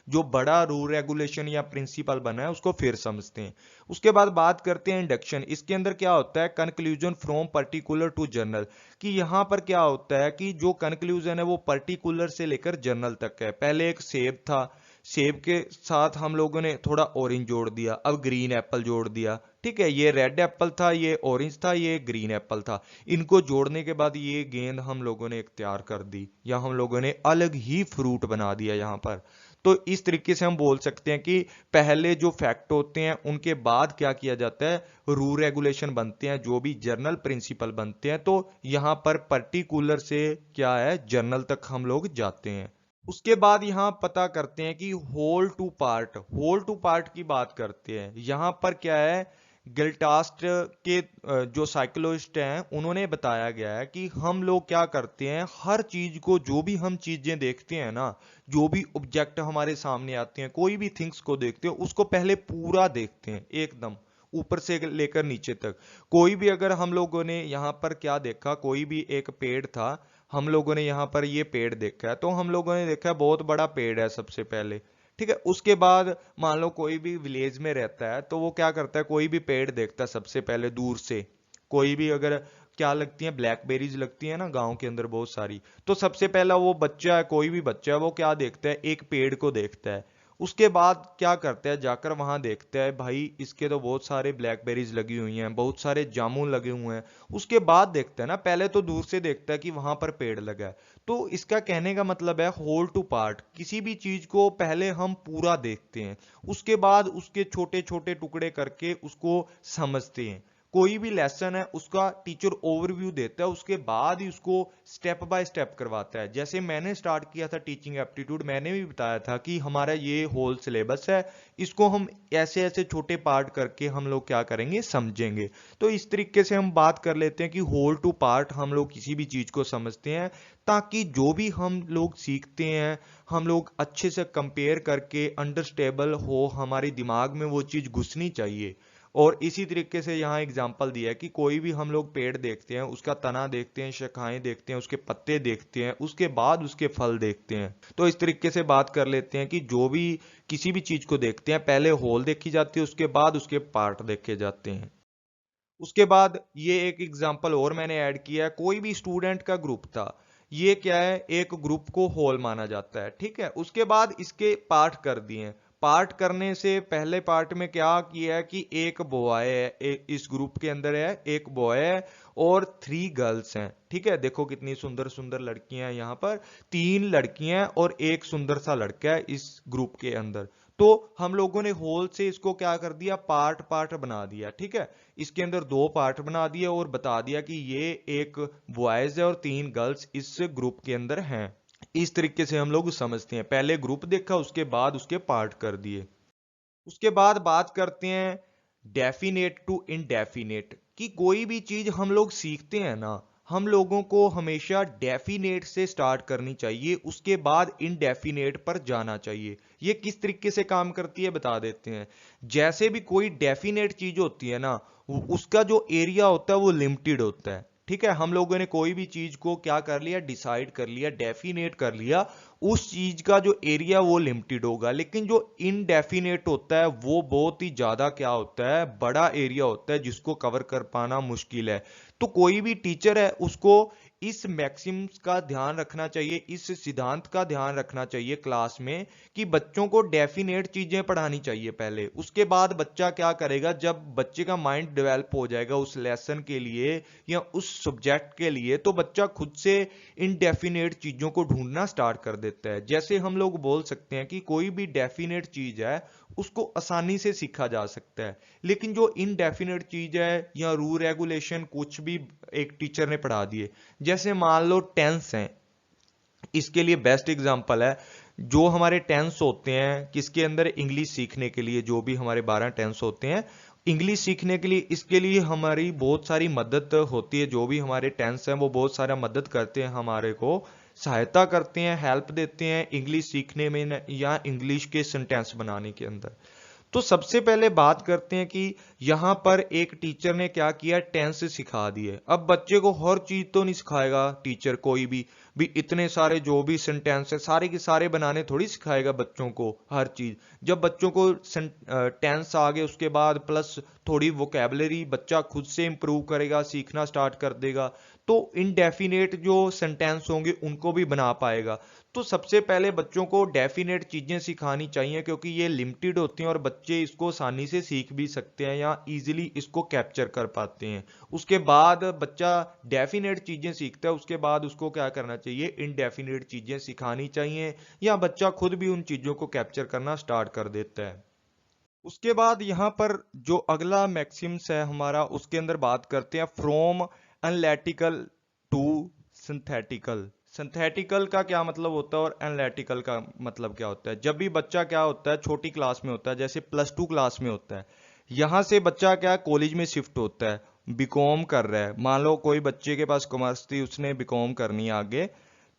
जो बड़ा रूल रेगुलेशन या प्रिंसिपल बना है उसको फिर समझते हैं। उसके बाद बात करते हैं इंडक्शन। इसके अंदर क्या होता है, conclusion from particular to general, कि यहां पर क्या होता है कि जो कंक्लूजन है वो पर्टिकुलर से लेकर जनरल तक है। पहले एक सेब था, सेब के साथ हम लोगों ने थोड़ा ऑरेंज जोड़ दिया, अब ग्रीन एप्पल जोड़ दिया। ठीक है, ये रेड एप्पल था, ये ऑरेंज था, ये ग्रीन एप्पल था। इनको जोड़ने के बाद ये गेंद हम लोगों ने तैयार कर दी, या हम लोगों ने अलग ही फ्रूट बना दिया यहां पर। तो इस तरीके से हम बोल सकते हैं कि पहले जो फैक्ट होते हैं उनके बाद क्या किया जाता है, रूल रेगुलेशन बनते हैं, जो भी जर्नल प्रिंसिपल बनते हैं। तो यहां पर पर्टिकुलर से क्या है, जर्नल तक हम लोग जाते हैं। उसके बाद यहां पता करते हैं कि whole to part, whole to part की बात करते हैं। यहां पर क्या है, गिल्टास्ट के जो साइकोलॉजिस्ट हैं उन्होंने बताया गया है कि हम लोग क्या करते हैं, हर चीज को, जो भी हम चीजें देखते हैं ना, जो भी ऑब्जेक्ट हमारे सामने आते हैं, कोई भी थिंग्स को देखते हैं, उसको पहले पूरा देखते हैं एकदम ऊपर से लेकर नीचे तक। कोई भी अगर हम लोगों ने यहाँ पर क्या देखा, कोई भी एक पेड़ था, हम लोगों ने यहाँ पर ये पेड़ देखा है, तो हम लोगों ने देखा बहुत बड़ा पेड़ है सबसे पहले। ठीक है, उसके बाद मान लो कोई भी विलेज में रहता है तो वो क्या करता है, कोई भी पेड़ देखता है सबसे पहले दूर से। कोई भी अगर क्या लगती है, ब्लैकबेरीज लगती है ना गांव के अंदर बहुत सारी, तो सबसे पहला वो बच्चा है, कोई भी बच्चा है, वो क्या देखता है, एक पेड़ को देखता है। उसके बाद क्या करता है, जाकर वहां देखता है भाई इसके तो बहुत सारे ब्लैकबेरीज लगी हुई हैं, बहुत सारे जामुन लगे हुए हैं। उसके बाद देखता है ना, पहले तो दूर से देखता है कि वहां पर पेड़ लगा है। तो इसका कहने का मतलब है होल टू पार्ट, किसी भी चीज को पहले हम पूरा देखते हैं, उसके बाद उसके छोटे छोटे टुकड़े करके उसको समझते हैं। कोई भी लेसन है उसका टीचर ओवरव्यू देता है, उसके बाद ही उसको स्टेप बाय स्टेप करवाता है। जैसे मैंने स्टार्ट किया था टीचिंग एप्टीट्यूड, मैंने भी बताया था कि हमारा ये होल सिलेबस है, इसको हम ऐसे ऐसे छोटे पार्ट करके हम लोग क्या करेंगे, समझेंगे। तो इस तरीके से हम बात कर लेते हैं कि होल टू पार्ट हम लोग किसी भी चीज को समझते हैं, ताकि जो भी हम लोग सीखते हैं हम लोग अच्छे से कंपेयर करके अंडरस्टेबल हो, हमारे दिमाग में वो चीज घुसनी चाहिए। और इसी तरीके से यहाँ एग्जाम्पल दिया है कि कोई भी हम लोग पेड़ देखते हैं, उसका तना देखते हैं, शाखाएं देखते हैं, उसके पत्ते देखते हैं, उसके बाद उसके फल देखते हैं। तो इस तरीके से बात कर लेते हैं कि जो भी किसी भी चीज को देखते हैं पहले होल देखी जाती है, उसके बाद उसके पार्ट देखे जाते हैं। उसके बाद ये एक एग्जाम्पल और मैंने ऐड किया है, कोई भी स्टूडेंट का ग्रुप था, ये क्या है, एक ग्रुप को होल माना जाता है, ठीक है। उसके बाद इसके पार्ट कर दिए हैं। पार्ट करने से पहले पार्ट में क्या किया है कि एक बॉय है, इस ग्रुप के अंदर है एक बॉय है और 3 गर्ल्स हैं, ठीक है। देखो कितनी सुंदर सुंदर लड़कियां हैं यहाँ पर, 3 लड़कियां और एक सुंदर सा लड़का है इस ग्रुप के अंदर। तो हम लोगों ने होल से इसको क्या कर दिया, पार्ट पार्ट बना दिया, ठीक है। इसके अंदर 2 पार्ट बना दिए और बता दिया कि ये एक बॉयज है और 3 गर्ल्स इस ग्रुप के अंदर हैं। इस तरीके से हम लोग समझते हैं, पहले ग्रुप देखा उसके बाद उसके पार्ट कर दिए। उसके बाद बात करते हैं डेफिनेट टू इनडेफिनेट, कि कोई भी चीज हम लोग सीखते हैं ना, हम लोगों को हमेशा डेफिनेट से स्टार्ट करनी चाहिए, उसके बाद इनडेफिनेट पर जाना चाहिए। ये किस तरीके से काम करती है बता देते हैं। जैसे भी कोई डेफिनेट चीज होती है ना, उसका जो एरिया होता है वो लिमिटेड होता है, ठीक है। हम लोगों ने कोई भी चीज को क्या कर लिया, डिसाइड कर लिया, डेफिनेट कर लिया, उस चीज का जो एरिया वो लिमिटेड होगा। लेकिन जो इनडेफिनेट होता है वो बहुत ही ज्यादा क्या होता है, बड़ा एरिया होता है जिसको कवर कर पाना मुश्किल है। तो कोई भी टीचर है उसको इस मैक्सिम्स का ध्यान रखना चाहिए, इस सिद्धांत का ध्यान रखना चाहिए क्लास में, कि बच्चों को डेफिनेट चीजें पढ़ानी चाहिए पहले। उसके बाद बच्चा क्या करेगा, जब बच्चे का माइंड डेवलप हो जाएगा उस लेसन के लिए या उस सब्जेक्ट के लिए, तो बच्चा खुद से इनडेफिनेट चीजों को ढूंढना स्टार्ट कर देता है। जैसे हम लोग बोल सकते हैं कि कोई भी डेफिनेट चीज है उसको आसानी से सीखा जा सकता है, लेकिन जो इनडेफिनेट चीज है या रूल रेगुलेशन कुछ भी एक टीचर ने पढ़ा दिए, जैसे मान लो टेंस है, इसके लिए बेस्ट एग्जांपल है। जो हमारे टेंस होते हैं किसके अंदर, इंग्लिश सीखने के लिए, जो भी हमारे 12 टेंस होते हैं इंग्लिश सीखने के लिए, इसके लिए हमारी बहुत सारी मदद होती है। जो भी हमारे टेंस हैं वो बहुत सारा मदद करते हैं, हमारे को सहायता करते हैं, हेल्प देते हैं इंग्लिश सीखने में या इंग्लिश के सेंटेंस बनाने के अंदर। तो सबसे पहले बात करते हैं कि यहां पर एक टीचर ने क्या किया, टेंस सिखा दिए। अब बच्चे को हर चीज तो नहीं सिखाएगा टीचर, कोई भी इतने सारे जो भी सेंटेंस है सारे के सारे बनाने थोड़ी सिखाएगा बच्चों को हर चीज। जब बच्चों को टेंस आ गए उसके बाद प्लस थोड़ी वोकेबलरी बच्चा खुद से इंप्रूव करेगा, सीखना स्टार्ट कर देगा, तो इनडेफिनेट जो सेंटेंस होंगे उनको भी बना पाएगा। तो सबसे पहले बच्चों को डेफिनेट चीजें सिखानी चाहिए, क्योंकि ये लिमिटेड होती हैं और बच्चे इसको आसानी से सीख भी सकते हैं या इजीली इसको कैप्चर कर पाते हैं। उसके बाद बच्चा डेफिनेट चीजें सीखता है, उसके बाद उसको क्या करना चाहिए, इनडेफिनेट चीजें सिखानी चाहिए, या बच्चा खुद भी उन चीजों को कैप्चर करना स्टार्ट कर देता है। उसके बाद यहाँ पर जो अगला मैक्सिम्स है हमारा, उसके अंदर बात करते हैं from analytical to synthetical. Synthetical का क्या मतलब होता है और एनालिटिकल का मतलब क्या होता है। जब भी बच्चा क्या होता है, छोटी क्लास में होता है, जैसे +2 क्लास में होता है, यहाँ से बच्चा क्या कॉलेज में शिफ्ट होता है, बीकॉम कर रहा है। मान लो कोई बच्चे के पास कॉमर्स थी, उसने बीकॉम करनी है आगे,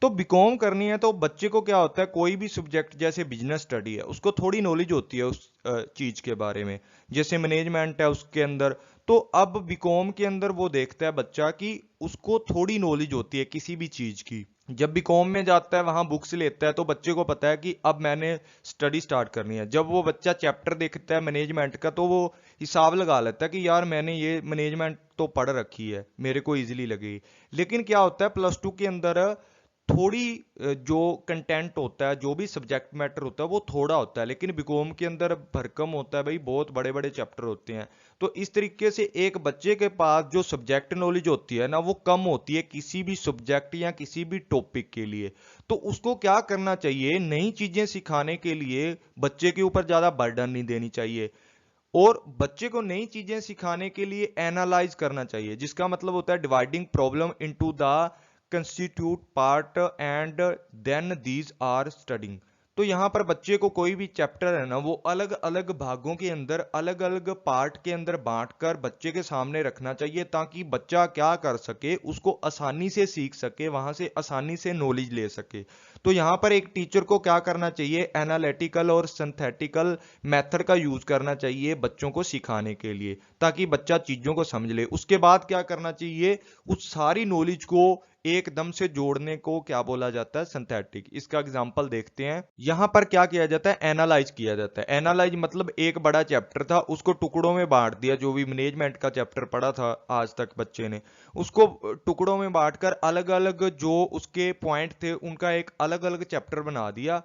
तो बीकॉम करनी है, तो बच्चे को क्या होता है, कोई भी सब्जेक्ट जैसे बिजनेस स्टडी है उसको थोड़ी नॉलेज होती है उस चीज के बारे में, जैसे मैनेजमेंट है उसके अंदर। तो अब बीकॉम के अंदर वो देखता है बच्चा कि उसको थोड़ी नॉलेज होती है किसी भी चीज की। जब बीकॉम में जाता है वहां बुक्स लेता है, तो बच्चे को पता है कि अब मैंने स्टडी स्टार्ट करनी है। जब वो बच्चा चैप्टर देखता है मैनेजमेंट का, तो वो हिसाब लगा लेता है कि यार मैंने ये मैनेजमेंट तो पढ़ रखी है, मेरे को इजीली लगेगी। लेकिन क्या होता है +2 के अंदर थोड़ी जो कंटेंट होता है, जो भी सब्जेक्ट मैटर होता है वो थोड़ा होता है, लेकिन बीकॉम के अंदर भरकम होता है भाई, बहुत बड़े बड़े चैप्टर होते हैं। तो इस तरीके से एक बच्चे के पास जो सब्जेक्ट नॉलेज होती है ना वो कम होती है किसी भी सब्जेक्ट या किसी भी टॉपिक के लिए। तो उसको क्या करना चाहिए, नई चीजें सिखाने के लिए बच्चे के ऊपर ज्यादा बर्डन नहीं देनी चाहिए, और बच्चे को नई चीजें सिखाने के लिए एनालाइज करना चाहिए, जिसका मतलब होता है dividing problem into the constitute part and then these are studying. तो यहाँ पर बच्चे को कोई भी चैप्टर है ना वो अलग अलग भागों के अंदर, अलग अलग पार्ट के अंदर बांटकर बच्चे के सामने रखना चाहिए, ताकि बच्चा क्या कर सके, उसको आसानी से सीख सके, वहां से आसानी से नॉलेज ले सके। तो यहाँ पर एक टीचर को क्या करना चाहिए, एनालिटिकल और सिंथेटिकल मेथड का यूज करना चाहिए बच्चों को सिखाने के लिए, ताकि बच्चा चीजों को समझ ले। उसके बाद क्या करना चाहिए, उस सारी नॉलेज को एकदम से जोड़ने को क्या बोला जाता है, सिंथेटिक। इसका एग्जांपल देखते हैं। यहां पर क्या किया जाता है, एनालाइज किया जाता है। एनालाइज मतलब एक बड़ा चैप्टर था उसको टुकड़ों में बांट दिया, जो भी मैनेजमेंट का चैप्टर पढ़ा था आज तक बच्चे ने, उसको टुकड़ों में बांटकर अलग अलग जो उसके पॉइंट थे उनका एक अलग अलग चैप्टर बना दिया।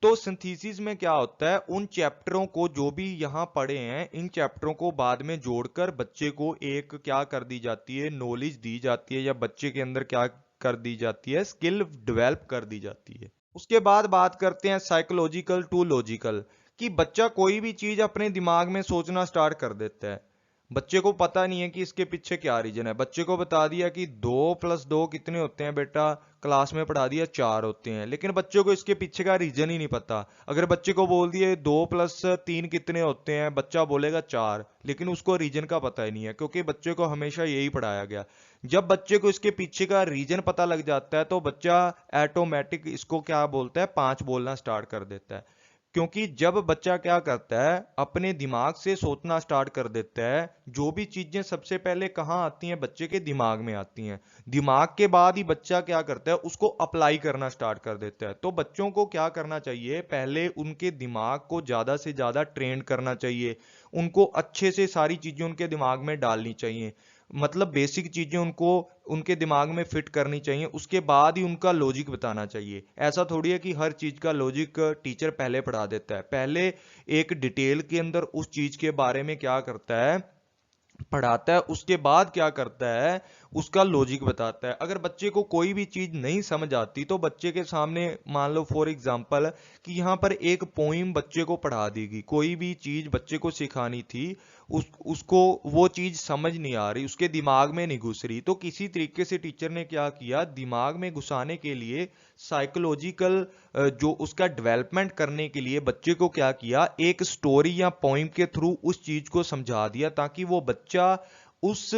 तो सिंथेसिस में क्या होता है, उन चैप्टरों को जो भी यहाँ पढ़े हैं इन चैप्टरों को बाद में जोड़कर बच्चे को एक क्या कर दी जाती है, नॉलेज दी जाती है, या बच्चे के अंदर क्या कर दी जाती है, स्किल डेवलप कर दी जाती है। उसके बाद बात करते हैं साइकोलॉजिकल टू लॉजिकल, कि बच्चा कोई भी चीज अपने दिमाग में सोचना स्टार्ट कर देता है। बच्चे को पता नहीं है कि इसके पीछे क्या रीजन है। बच्चे को बता दिया कि 2+2 कितने होते हैं बेटा, क्लास में पढ़ा दिया 4 होते हैं, लेकिन बच्चे को इसके पीछे का रीजन ही नहीं पता। अगर बच्चे को बोल दिए 2+3 कितने होते हैं, बच्चा बोलेगा 4, लेकिन उसको रीजन का पता ही नहीं है, क्योंकि बच्चे को हमेशा यही पढ़ाया गया। जब बच्चे को इसके पीछे का रीजन पता लग जाता है तो बच्चा ऑटोमेटिक इसको क्या बोलता है, 5 बोलना स्टार्ट कर देता है। क्योंकि जब बच्चा क्या करता है, अपने दिमाग से सोचना स्टार्ट कर देता है, जो भी चीजें सबसे पहले कहाँ आती हैं, बच्चे के दिमाग में आती हैं। दिमाग के बाद ही बच्चा क्या करता है, उसको अप्लाई करना स्टार्ट कर देता है। तो बच्चों को क्या करना चाहिए, पहले उनके दिमाग को ज्यादा से ज्यादा ट्रेन करना चाहिए, उनको अच्छे से सारी चीजें उनके दिमाग में डालनी चाहिए, मतलब बेसिक चीजें उनको उनके दिमाग में फिट करनी चाहिए, उसके बाद ही उनका लॉजिक बताना चाहिए। ऐसा थोड़ी है कि हर चीज का लॉजिक टीचर पहले पढ़ा देता है। पहले एक डिटेल के अंदर उस चीज के बारे में क्या करता है, पढ़ाता है, उसके बाद क्या करता है, उसका लॉजिक बताता है। अगर बच्चे को कोई भी चीज नहीं समझ आती तो बच्चे के सामने मान लो फॉर एग्जांपल कि यहाँ पर एक पोइम बच्चे को पढ़ा देगी, कोई भी चीज बच्चे को सिखानी थी, उसको वो चीज समझ नहीं आ रही, उसके दिमाग में नहीं घुस रही, तो किसी तरीके से टीचर ने क्या किया, दिमाग में घुसाने के लिए साइकोलॉजिकल जो उसका डेवलपमेंट करने के लिए बच्चे को क्या किया, एक स्टोरी या पोइम के थ्रू उस चीज को समझा दिया, ताकि वो बच्चा उस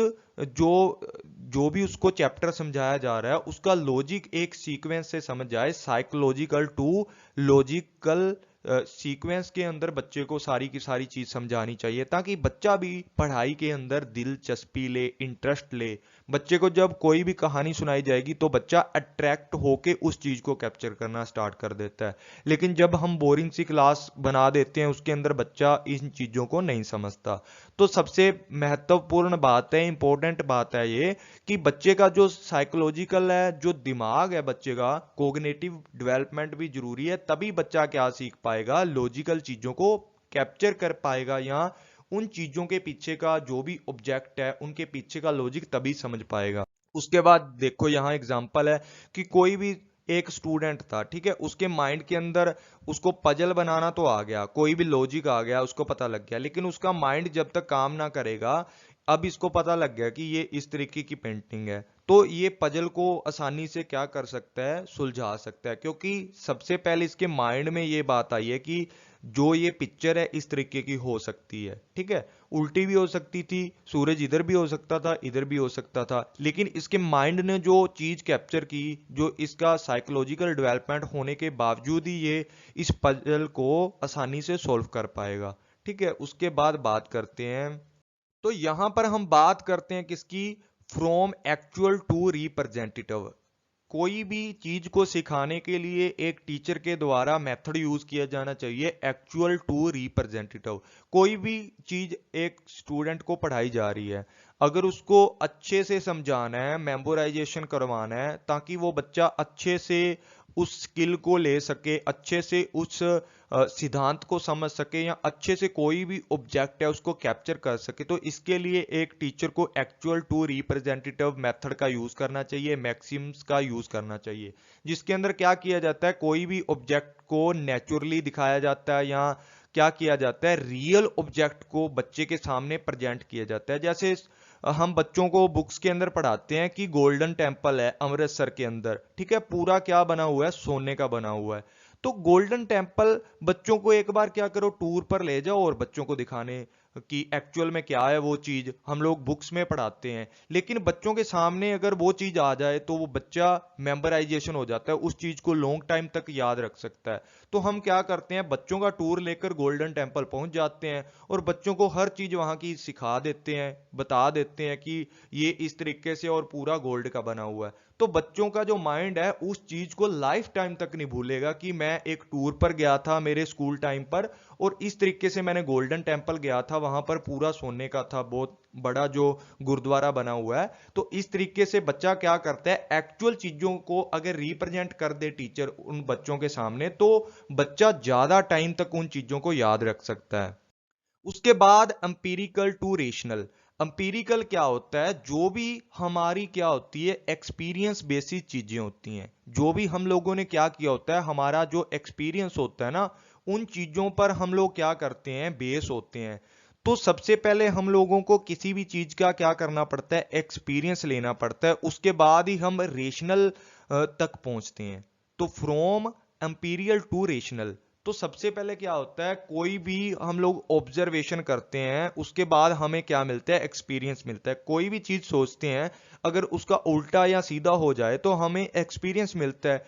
जो जो भी उसको चैप्टर समझाया जा रहा है उसका लॉजिक एक सीक्वेंस से समझ जाए। साइकोलॉजिकल टू लॉजिकल सीक्वेंस के अंदर बच्चे को सारी की सारी चीज समझानी चाहिए, ताकि बच्चा भी पढ़ाई के अंदर दिलचस्पी ले, इंटरेस्ट ले। बच्चे को जब कोई भी कहानी सुनाई जाएगी तो बच्चा अट्रैक्ट होके उस चीज को कैप्चर करना स्टार्ट कर देता है। लेकिन जब हम बोरिंग सी क्लास बना देते हैं उसके अंदर बच्चा इन चीजों को नहीं समझता। तो सबसे महत्वपूर्ण बात है, इंपॉर्टेंट बात है ये, कि बच्चे का जो साइकोलॉजिकल है, जो दिमाग है बच्चे का, कोग्निटिव डेवलपमेंट भी जरूरी है, तभी बच्चा क्या सीख पाएगा, लॉजिकल चीजों को कैप्चर कर पाएगा, या उन चीजों के पीछे का जो भी ऑब्जेक्ट है उनके पीछे का लॉजिक तभी समझ पाएगा। उसके बाद देखो यहाँ एग्जांपल है कि कोई भी एक स्टूडेंट था, ठीक है, उसके माइंड के अंदर उसको पजल बनाना तो आ गया, कोई भी लॉजिक आ गया, उसको पता लग गया, लेकिन उसका माइंड जब तक काम ना करेगा, अब इसको पता लग गया कि ये इस तरीके की पेंटिंग है, तो ये पजल को आसानी से क्या कर सकता है, सुलझा सकता है, क्योंकि सबसे पहले इसके माइंड में ये बात आई है कि जो ये पिक्चर है इस तरीके की हो सकती है, ठीक है, उल्टी भी हो सकती थी, सूरज इधर भी हो सकता था, इधर भी हो सकता था, लेकिन इसके माइंड ने जो चीज कैप्चर की, जो इसका साइकोलॉजिकल डेवलपमेंट होने के बावजूद ही ये इस पजल को आसानी से सॉल्व कर पाएगा, ठीक है। उसके बाद बात करते हैं, तो यहां पर हम बात करते हैं किसकी, फ्रॉम एक्चुअल टू रिप्रेजेंटेटिव। कोई भी चीज को सिखाने के लिए एक टीचर के द्वारा मेथड यूज किया जाना चाहिए एक्चुअल टू रिप्रेजेंटेटिव। कोई भी चीज एक स्टूडेंट को पढ़ाई जा रही है, अगर उसको अच्छे से समझाना है, मेमोराइजेशन करवाना है, ताकि वो बच्चा अच्छे से उस स्किल को ले सके, अच्छे से उस सिद्धांत को समझ सके, या अच्छे से कोई भी ऑब्जेक्ट है उसको कैप्चर कर सके, तो इसके लिए एक टीचर को एक्चुअल टू रिप्रेजेंटेटिव मेथड का यूज करना चाहिए, मैक्सिम्स का यूज करना चाहिए, जिसके अंदर क्या किया जाता है, कोई भी ऑब्जेक्ट को नेचुरली दिखाया जाता है, या क्या किया जाता है, रियल ऑब्जेक्ट को बच्चे के सामने प्रेजेंट किया जाता है। जैसे हम बच्चों को बुक्स के अंदर पढ़ाते हैं कि गोल्डन टेम्पल है अमृतसर के अंदर, ठीक है, पूरा क्या बना हुआ है, सोने का बना हुआ है। तो गोल्डन टेम्पल बच्चों को एक बार क्या करो, टूर पर ले जाओ और बच्चों को दिखाने कि एक्चुअल में क्या है वो चीज। हम लोग बुक्स में पढ़ाते हैं, लेकिन बच्चों के सामने अगर वो चीज आ जाए तो वो बच्चा मेमोराइजेशन हो जाता है, उस चीज को लॉन्ग टाइम तक याद रख सकता है। तो हम क्या करते हैं, बच्चों का टूर लेकर गोल्डन टेम्पल पहुंच जाते हैं और बच्चों को हर चीज वहां की सिखा देते हैं, बता देते हैं कि ये इस तरीके से और पूरा गोल्ड का बना हुआ है। तो बच्चों का जो माइंड है उस चीज को लाइफ टाइम तक नहीं भूलेगा कि मैं एक टूर पर गया था मेरे स्कूल टाइम पर, और इस तरीके से मैंने गोल्डन टेम्पल गया था, वहां पर पूरा सोने का था, बहुत बड़ा जो गुरुद्वारा बना हुआ है। तो इस तरीके से बच्चा क्या करता है, एक्चुअल चीजों को अगर रिप्रेजेंट कर दे टीचर उन बच्चों के सामने, तो बच्चा ज्यादा टाइम तक उन चीजों को याद रख सकता है। उसके बाद एम्पिरिकल टू रेशनल। एम्पिरिकल क्या होता है, जो भी हमारी क्या होती है, एक्सपीरियंस बेसिस चीजें होती हैं, जो भी हम लोगों ने क्या किया होता है, हमारा जो एक्सपीरियंस होता है ना, उन चीजों पर हम लोग क्या करते हैं, बेस होते हैं। तो सबसे पहले हम लोगों को किसी भी चीज का क्या करना पड़ता है, एक्सपीरियंस लेना पड़ता है, उसके बाद ही हम रेशनल तक पहुंचते हैं। तो फ्रॉम एम्पीरियल टू रेशनल, तो सबसे पहले क्या होता है, कोई भी हम लोग ऑब्जर्वेशन करते हैं, उसके बाद हमें क्या मिलता है, एक्सपीरियंस मिलता है। कोई भी चीज सोचते हैं, अगर उसका उल्टा या सीधा हो जाए तो हमें एक्सपीरियंस मिलता है।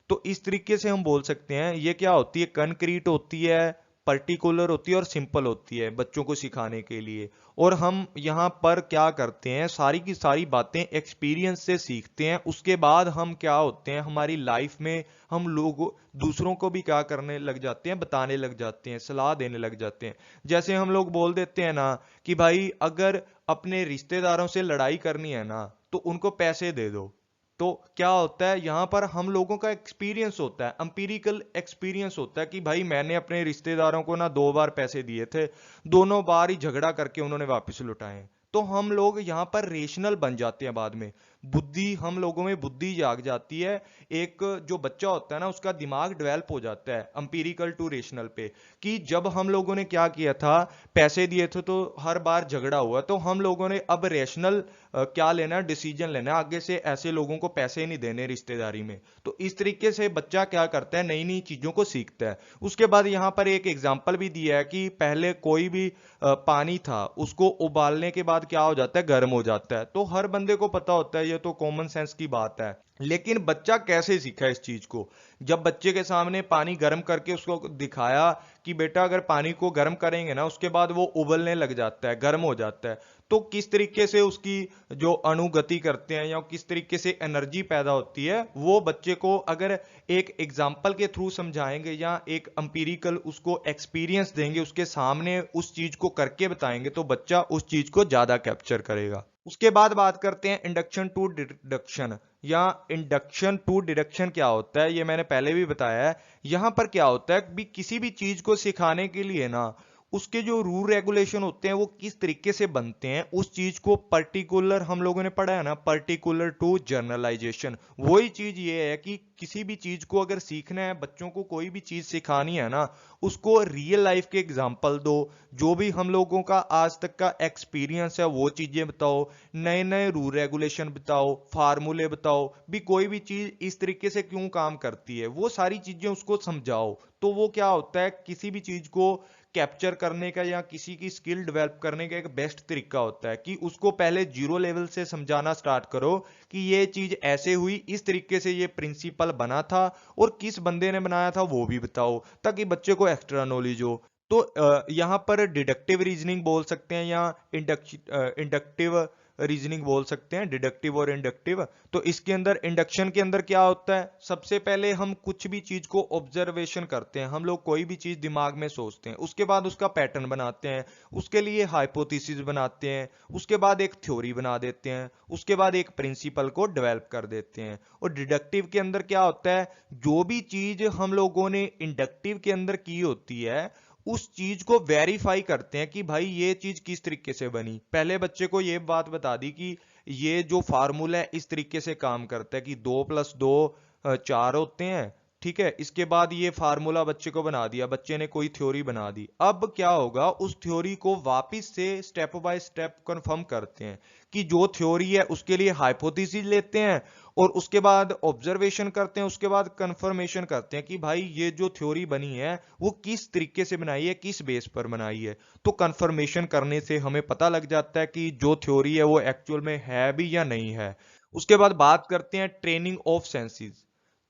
तो इस तरीके से हम बोल सकते हैं ये क्या होती है, कंक्रीट होती है, पर्टिकुलर होती है और सिंपल होती है बच्चों को सिखाने के लिए। और हम यहाँ पर क्या करते हैं, सारी की सारी बातें एक्सपीरियंस से सीखते हैं। उसके बाद हम क्या होते हैं, हमारी लाइफ में हम लोग दूसरों को भी क्या करने लग जाते हैं, बताने लग जाते हैं, सलाह देने लग जाते हैं। जैसे हम लोग बोल देते हैं ना कि भाई अगर अपने रिश्तेदारों से लड़ाई करनी है ना, तो उनको पैसे दे दो। तो क्या होता है, यहां पर हम लोगों का एक्सपीरियंस होता है, एम्पिरिकल एक्सपीरियंस होता है कि भाई मैंने अपने रिश्तेदारों को ना 2 बार पैसे दिए थे, दोनों बार ही झगड़ा करके उन्होंने वापस लौटाए। तो हम लोग यहाँ पर रेशनल बन जाते हैं बाद में, बुद्धि हम लोगों में बुद्धि जाग जाती है। एक जो बच्चा होता है ना, उसका दिमाग डेवलप हो जाता है एम्पिरिकल टू रेशनल पे, कि जब हम लोगों ने क्या किया था, पैसे दिए थे तो हर बार झगड़ा हुआ, तो हम लोगों ने अब रेशनल क्या लेना है, डिसीजन लेना है, आगे से ऐसे लोगों को पैसे नहीं देने रिश्तेदारी में। तो इस तरीके से बच्चा क्या करता है, नई नई चीजों को सीखता है। उसके बाद यहाँ पर एक एग्जाम्पल भी दिया है कि पहले कोई भी पानी था, उसको उबालने के बाद क्या हो जाता है, गर्म हो जाता है। तो हर बंदे को पता होता है, ये तो कॉमन सेंस की बात है। लेकिन बच्चा कैसे सीखा इस चीज को, जब बच्चे के सामने पानी गर्म करके उसको दिखाया कि बेटा अगर पानी को गर्म करेंगे ना, उसके बाद वो उबलने लग जाता है, गर्म हो जाता है। तो किस तरीके से उसकी जो अणुगति करते हैं या किस तरीके से एनर्जी पैदा होती है, वो बच्चे को अगर एक एग्जाम्पल के थ्रू समझाएंगे या एक एम्पिरिकल उसको एक्सपीरियंस देंगे, उसके सामने उस चीज को करके बताएंगे, तो बच्चा उस चीज को ज्यादा कैप्चर करेगा। उसके बाद बात करते हैं इंडक्शन टू डिडक्शन, या इंडक्शन टू डिडक्शन क्या होता है, ये मैंने पहले भी बताया है। यहां पर क्या होता है भी, किसी भी चीज को सिखाने के लिए ना, उसके जो रूल रेगुलेशन होते हैं वो किस तरीके से बनते हैं, उस चीज को पर्टिकुलर हम लोगों ने पढ़ा है ना, पर्टिकुलर टू जर्नलाइजेशन। वही चीज ये है कि किसी भी चीज को अगर सीखना है, बच्चों को कोई भी चीज सिखानी है ना, उसको रियल लाइफ के एग्जाम्पल दो, जो भी हम लोगों का आज तक का एक्सपीरियंस है वो चीजें बताओ, नए नए रूल रेगुलेशन बताओ, फार्मूले बताओ, भी कोई भी चीज इस तरीके से क्यों काम करती है, वो सारी चीजें उसको समझाओ। तो वो क्या होता है, किसी भी चीज को कैप्चर करने का या किसी की स्किल डेवलप करने का एक बेस्ट तरीका होता है कि उसको पहले जीरो लेवल से समझाना स्टार्ट करो कि ये चीज ऐसे हुई, इस तरीके से ये प्रिंसिपल बना था, और किस बंदे ने बनाया था वो भी बताओ, ताकि बच्चे को एक्स्ट्रा नॉलेज हो। तो यहाँ पर डिडक्टिव रीजनिंग बोल सकते हैं या इंडक्टिव रीजनिंग बोल सकते हैं, डिडक्टिव और इंडक्टिव। तो इसके अंदर इंडक्शन के अंदर क्या होता है, सबसे पहले हम कुछ भी चीज को ऑब्जर्वेशन करते हैं, हम लोग कोई भी चीज दिमाग में सोचते हैं, उसके बाद उसका पैटर्न बनाते हैं, उसके लिए हाइपोथेसिस बनाते हैं, उसके बाद एक थ्योरी बना देते हैं, उसके बाद एक प्रिंसिपल को डेवलप कर देते हैं। और डिडक्टिव के अंदर क्या होता है, जो भी चीज हम लोगों ने इंडक्टिव के अंदर की होती है उस चीज को वेरीफाई करते हैं कि भाई ये चीज किस तरीके से बनी। पहले बच्चे को ये बात बता दी कि ये जो फार्मूला है इस तरीके से काम करता है कि 2+2 4 होते हैं, ठीक है। इसके बाद ये फार्मूला बच्चे को बना दिया, बच्चे ने कोई थ्योरी बना दी। अब क्या होगा, उस थ्योरी को वापस से स्टेप बाय स्टेप कंफर्म करते हैं कि जो थ्योरी है उसके लिए हाइपोथेसिस लेते हैं और उसके बाद ऑब्जर्वेशन करते हैं, उसके बाद कंफर्मेशन करते हैं कि भाई ये जो थ्योरी बनी है वो किस तरीके से बनाई है, किस बेस पर बनाई है। तो कंफर्मेशन करने से हमें पता लग जाता है कि जो थ्योरी है वो एक्चुअल में है भी या नहीं है। उसके बाद बात करते हैं ट्रेनिंग ऑफ सेंसेस।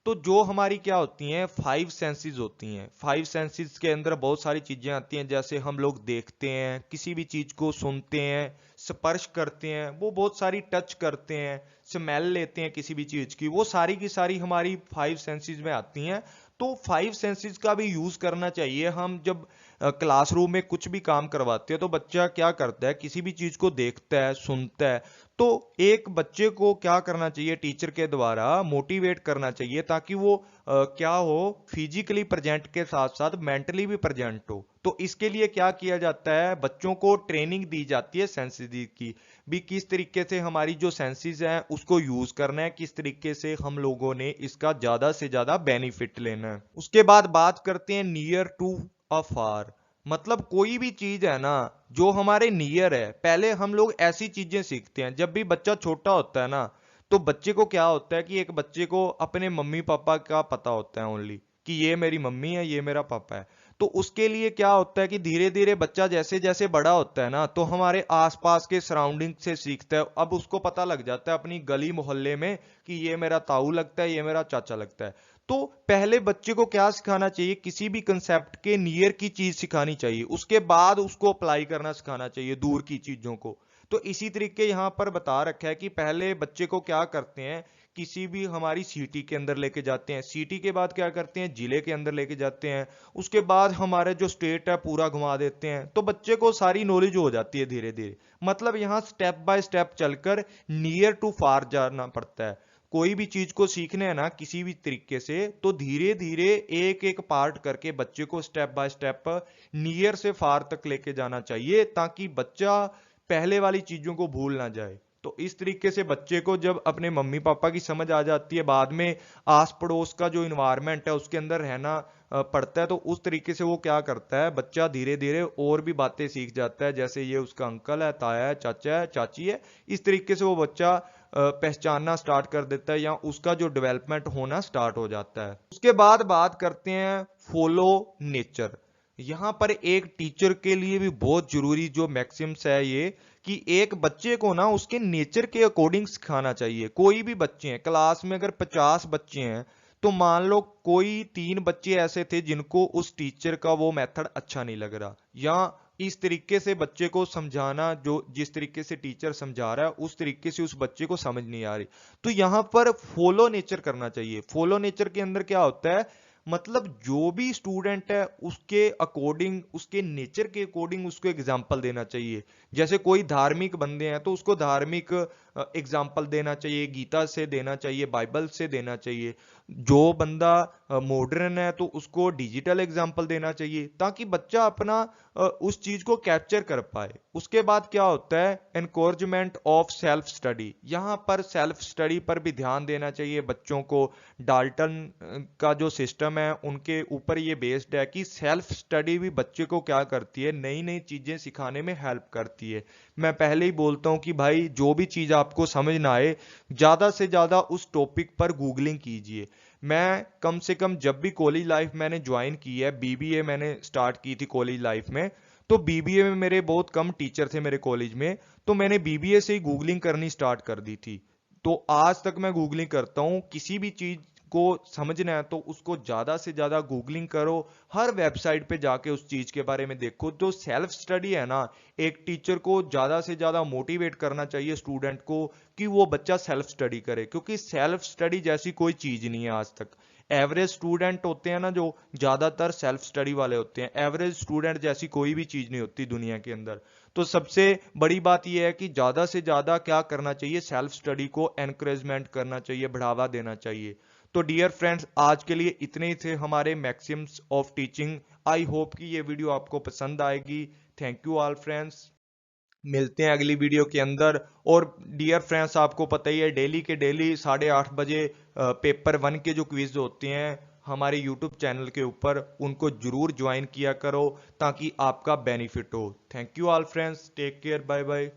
तो जो हमारी क्या होती हैं, 5 सेंसेस होती हैं। 5 सेंसेस के अंदर बहुत सारी चीजें आती हैं, जैसे हम लोग देखते हैं, किसी भी चीज को सुनते हैं, स्पर्श करते हैं, वो बहुत सारी टच करते हैं, स्मेल लेते हैं किसी भी चीज की, वो सारी की सारी हमारी 5 सेंसेस में आती हैं। तो 5 सेंसेस का भी यूज करना चाहिए। हम जब क्लासरूम में कुछ भी काम करवाते हैं तो बच्चा क्या करता है, किसी भी चीज को देखता है, सुनता है, तो एक बच्चे को क्या करना चाहिए, टीचर के द्वारा मोटिवेट करना चाहिए ताकि वो क्या हो, फिजिकली प्रेजेंट के साथ साथ मेंटली भी प्रेजेंट हो। तो इसके लिए क्या किया जाता है, बच्चों को ट्रेनिंग दी जाती है सेंसेस की भी, किस तरीके से हमारी जो सेंसेस हैं उसको यूज करना है, किस तरीके से हम लोगों ने इसका ज्यादा से ज्यादा बेनिफिट लेना है। उसके बाद बात करते हैं नियर टू अफार। मतलब कोई भी चीज है ना जो हमारे नियर है, पहले हम लोग ऐसी चीजें सीखते हैं। जब भी बच्चा छोटा होता है ना, तो बच्चे को क्या होता है कि एक बच्चे को अपने मम्मी पापा का पता होता है ओनली, कि ये मेरी मम्मी है, ये मेरा पापा है। तो उसके लिए क्या होता है कि धीरे धीरे बच्चा जैसे जैसे बड़ा होता है ना, तो हमारे आसपास के सराउंडिंग से सीखता है। अब उसको पता लग जाता है अपनी गली मोहल्ले में कि ये मेरा ताऊ लगता है, ये मेरा चाचा लगता है। तो पहले बच्चे को क्या सिखाना चाहिए, किसी भी कंसेप्ट के नियर की चीज सिखानी चाहिए, उसके बाद उसको अप्लाई करना सिखाना चाहिए दूर की चीजों को। तो इसी तरीके यहां पर बता रखा है कि पहले बच्चे को क्या करते हैं, किसी भी हमारी सिटी के अंदर लेके जाते हैं, सिटी के बाद क्या करते हैं, जिले के अंदर लेके जाते हैं, उसके बाद हमारे जो स्टेट है पूरा घुमा देते हैं। तो बच्चे को सारी नॉलेज हो जाती है धीरे धीरे। मतलब यहाँ स्टेप बाय स्टेप चलकर नियर टू फार जाना पड़ता है। कोई भी चीज को सीखने है ना किसी भी तरीके से, तो धीरे धीरे एक एक पार्ट करके बच्चे को स्टेप बाय स्टेप नियर से फार तक लेके जाना चाहिए, ताकि बच्चा पहले वाली चीजों को भूल ना जाए। तो इस तरीके से बच्चे को जब अपने मम्मी पापा की समझ आ जाती है, बाद में आस पड़ोस का जो इन्वायरमेंट है उसके अंदर रहना पड़ता है, तो उस तरीके से वो क्या करता है, बच्चा धीरे धीरे और भी बातें सीख जाता है। जैसे ये उसका अंकल है, ताया है, चाचा है, चाची है, इस तरीके से वो बच्चा पहचानना स्टार्ट कर देता है, या उसका जो डेवलपमेंट होना स्टार्ट हो जाता है। उसके बाद बात करते हैं फॉलो नेचर। यहाँ पर एक टीचर के लिए भी बहुत जरूरी जो मैक्सिम्स है ये, कि एक बच्चे को ना उसके नेचर के अकॉर्डिंग सिखाना चाहिए। कोई भी बच्चे हैं क्लास में, अगर 50 बच्चे हैं तो मान लो कोई 3 बच्चे ऐसे थे जिनको उस टीचर का वो मेथड अच्छा नहीं लग रहा, या इस तरीके से बच्चे को समझाना, जो जिस तरीके से टीचर समझा रहा है उस तरीके से उस बच्चे को समझ नहीं आ रही, तो यहां पर फॉलो नेचर करना चाहिए। फॉलो नेचर के अंदर क्या होता है, मतलब जो भी स्टूडेंट है उसके अकॉर्डिंग, उसके नेचर के अकॉर्डिंग उसको एग्जाम्पल देना चाहिए। जैसे कोई धार्मिक बंदे हैं तो उसको धार्मिक एग्जाम्पल देना चाहिए, गीता से देना चाहिए, बाइबल से देना चाहिए। जो बंदा मॉडर्न है तो उसको डिजिटल एग्जाम्पल देना चाहिए, ताकि बच्चा अपना उस चीज को कैप्चर कर पाए। उसके बाद क्या होता है, एनकरेजमेंट ऑफ सेल्फ स्टडी। यहाँ पर सेल्फ स्टडी पर भी ध्यान देना चाहिए बच्चों को। डाल्टन का जो सिस्टम है उनके ऊपर ये बेस्ड है कि सेल्फ स्टडी भी बच्चे को क्या करती है, नई नई चीजें सिखाने में हेल्प करती है। मैं पहले ही बोलता हूं कि भाई जो भी चीज आपको समझ ना आए, ज्यादा से ज्यादा उस टॉपिक पर गूगलिंग कीजिए। मैं कम से कम जब भी कॉलेज लाइफ मैंने ज्वाइन की है, बीबीए मैंने स्टार्ट की थी कॉलेज लाइफ में, तो बीबीए में मेरे बहुत कम टीचर थे मेरे कॉलेज में, तो मैंने बीबीए से ही गूगलिंग करनी स्टार्ट कर दी थी। तो आज तक मैं गूगलिंग करता हूँ, किसी भी चीज को समझना है तो उसको ज़्यादा से ज़्यादा गूगलिंग करो, हर वेबसाइट पे जाके उस चीज़ के बारे में देखो। जो सेल्फ स्टडी है ना, एक टीचर को ज़्यादा से ज़्यादा मोटिवेट करना चाहिए स्टूडेंट को कि वो बच्चा सेल्फ स्टडी करे, क्योंकि सेल्फ स्टडी जैसी कोई चीज़ नहीं है आज तक। एवरेज स्टूडेंट होते हैं ना जो, ज़्यादातर सेल्फ स्टडी वाले होते हैं। एवरेज स्टूडेंट जैसी कोई भी चीज़ नहीं होती दुनिया के अंदर। तो सबसे बड़ी बात यह है कि ज़्यादा से ज़्यादा क्या करना चाहिए, सेल्फ स्टडी को एनकरेजमेंट करना चाहिए, बढ़ावा देना चाहिए। तो डियर फ्रेंड्स, आज के लिए इतने ही थे हमारे Maxim's of teaching. I hope कि ये वीडियो आपको पसंद आएगी। थैंक यू ऑल फ्रेंड्स, मिलते हैं अगली वीडियो के अंदर। और डियर फ्रेंड्स, आपको पता ही है डेली के डेली 8:30 बजे पेपर 1 के जो क्विज होते हैं हमारे यूट्यूब चैनल के ऊपर, उनको जरूर ज्वाइन किया करो ताकि आपका बेनिफिट हो। Thank you all friends, take care, bye bye.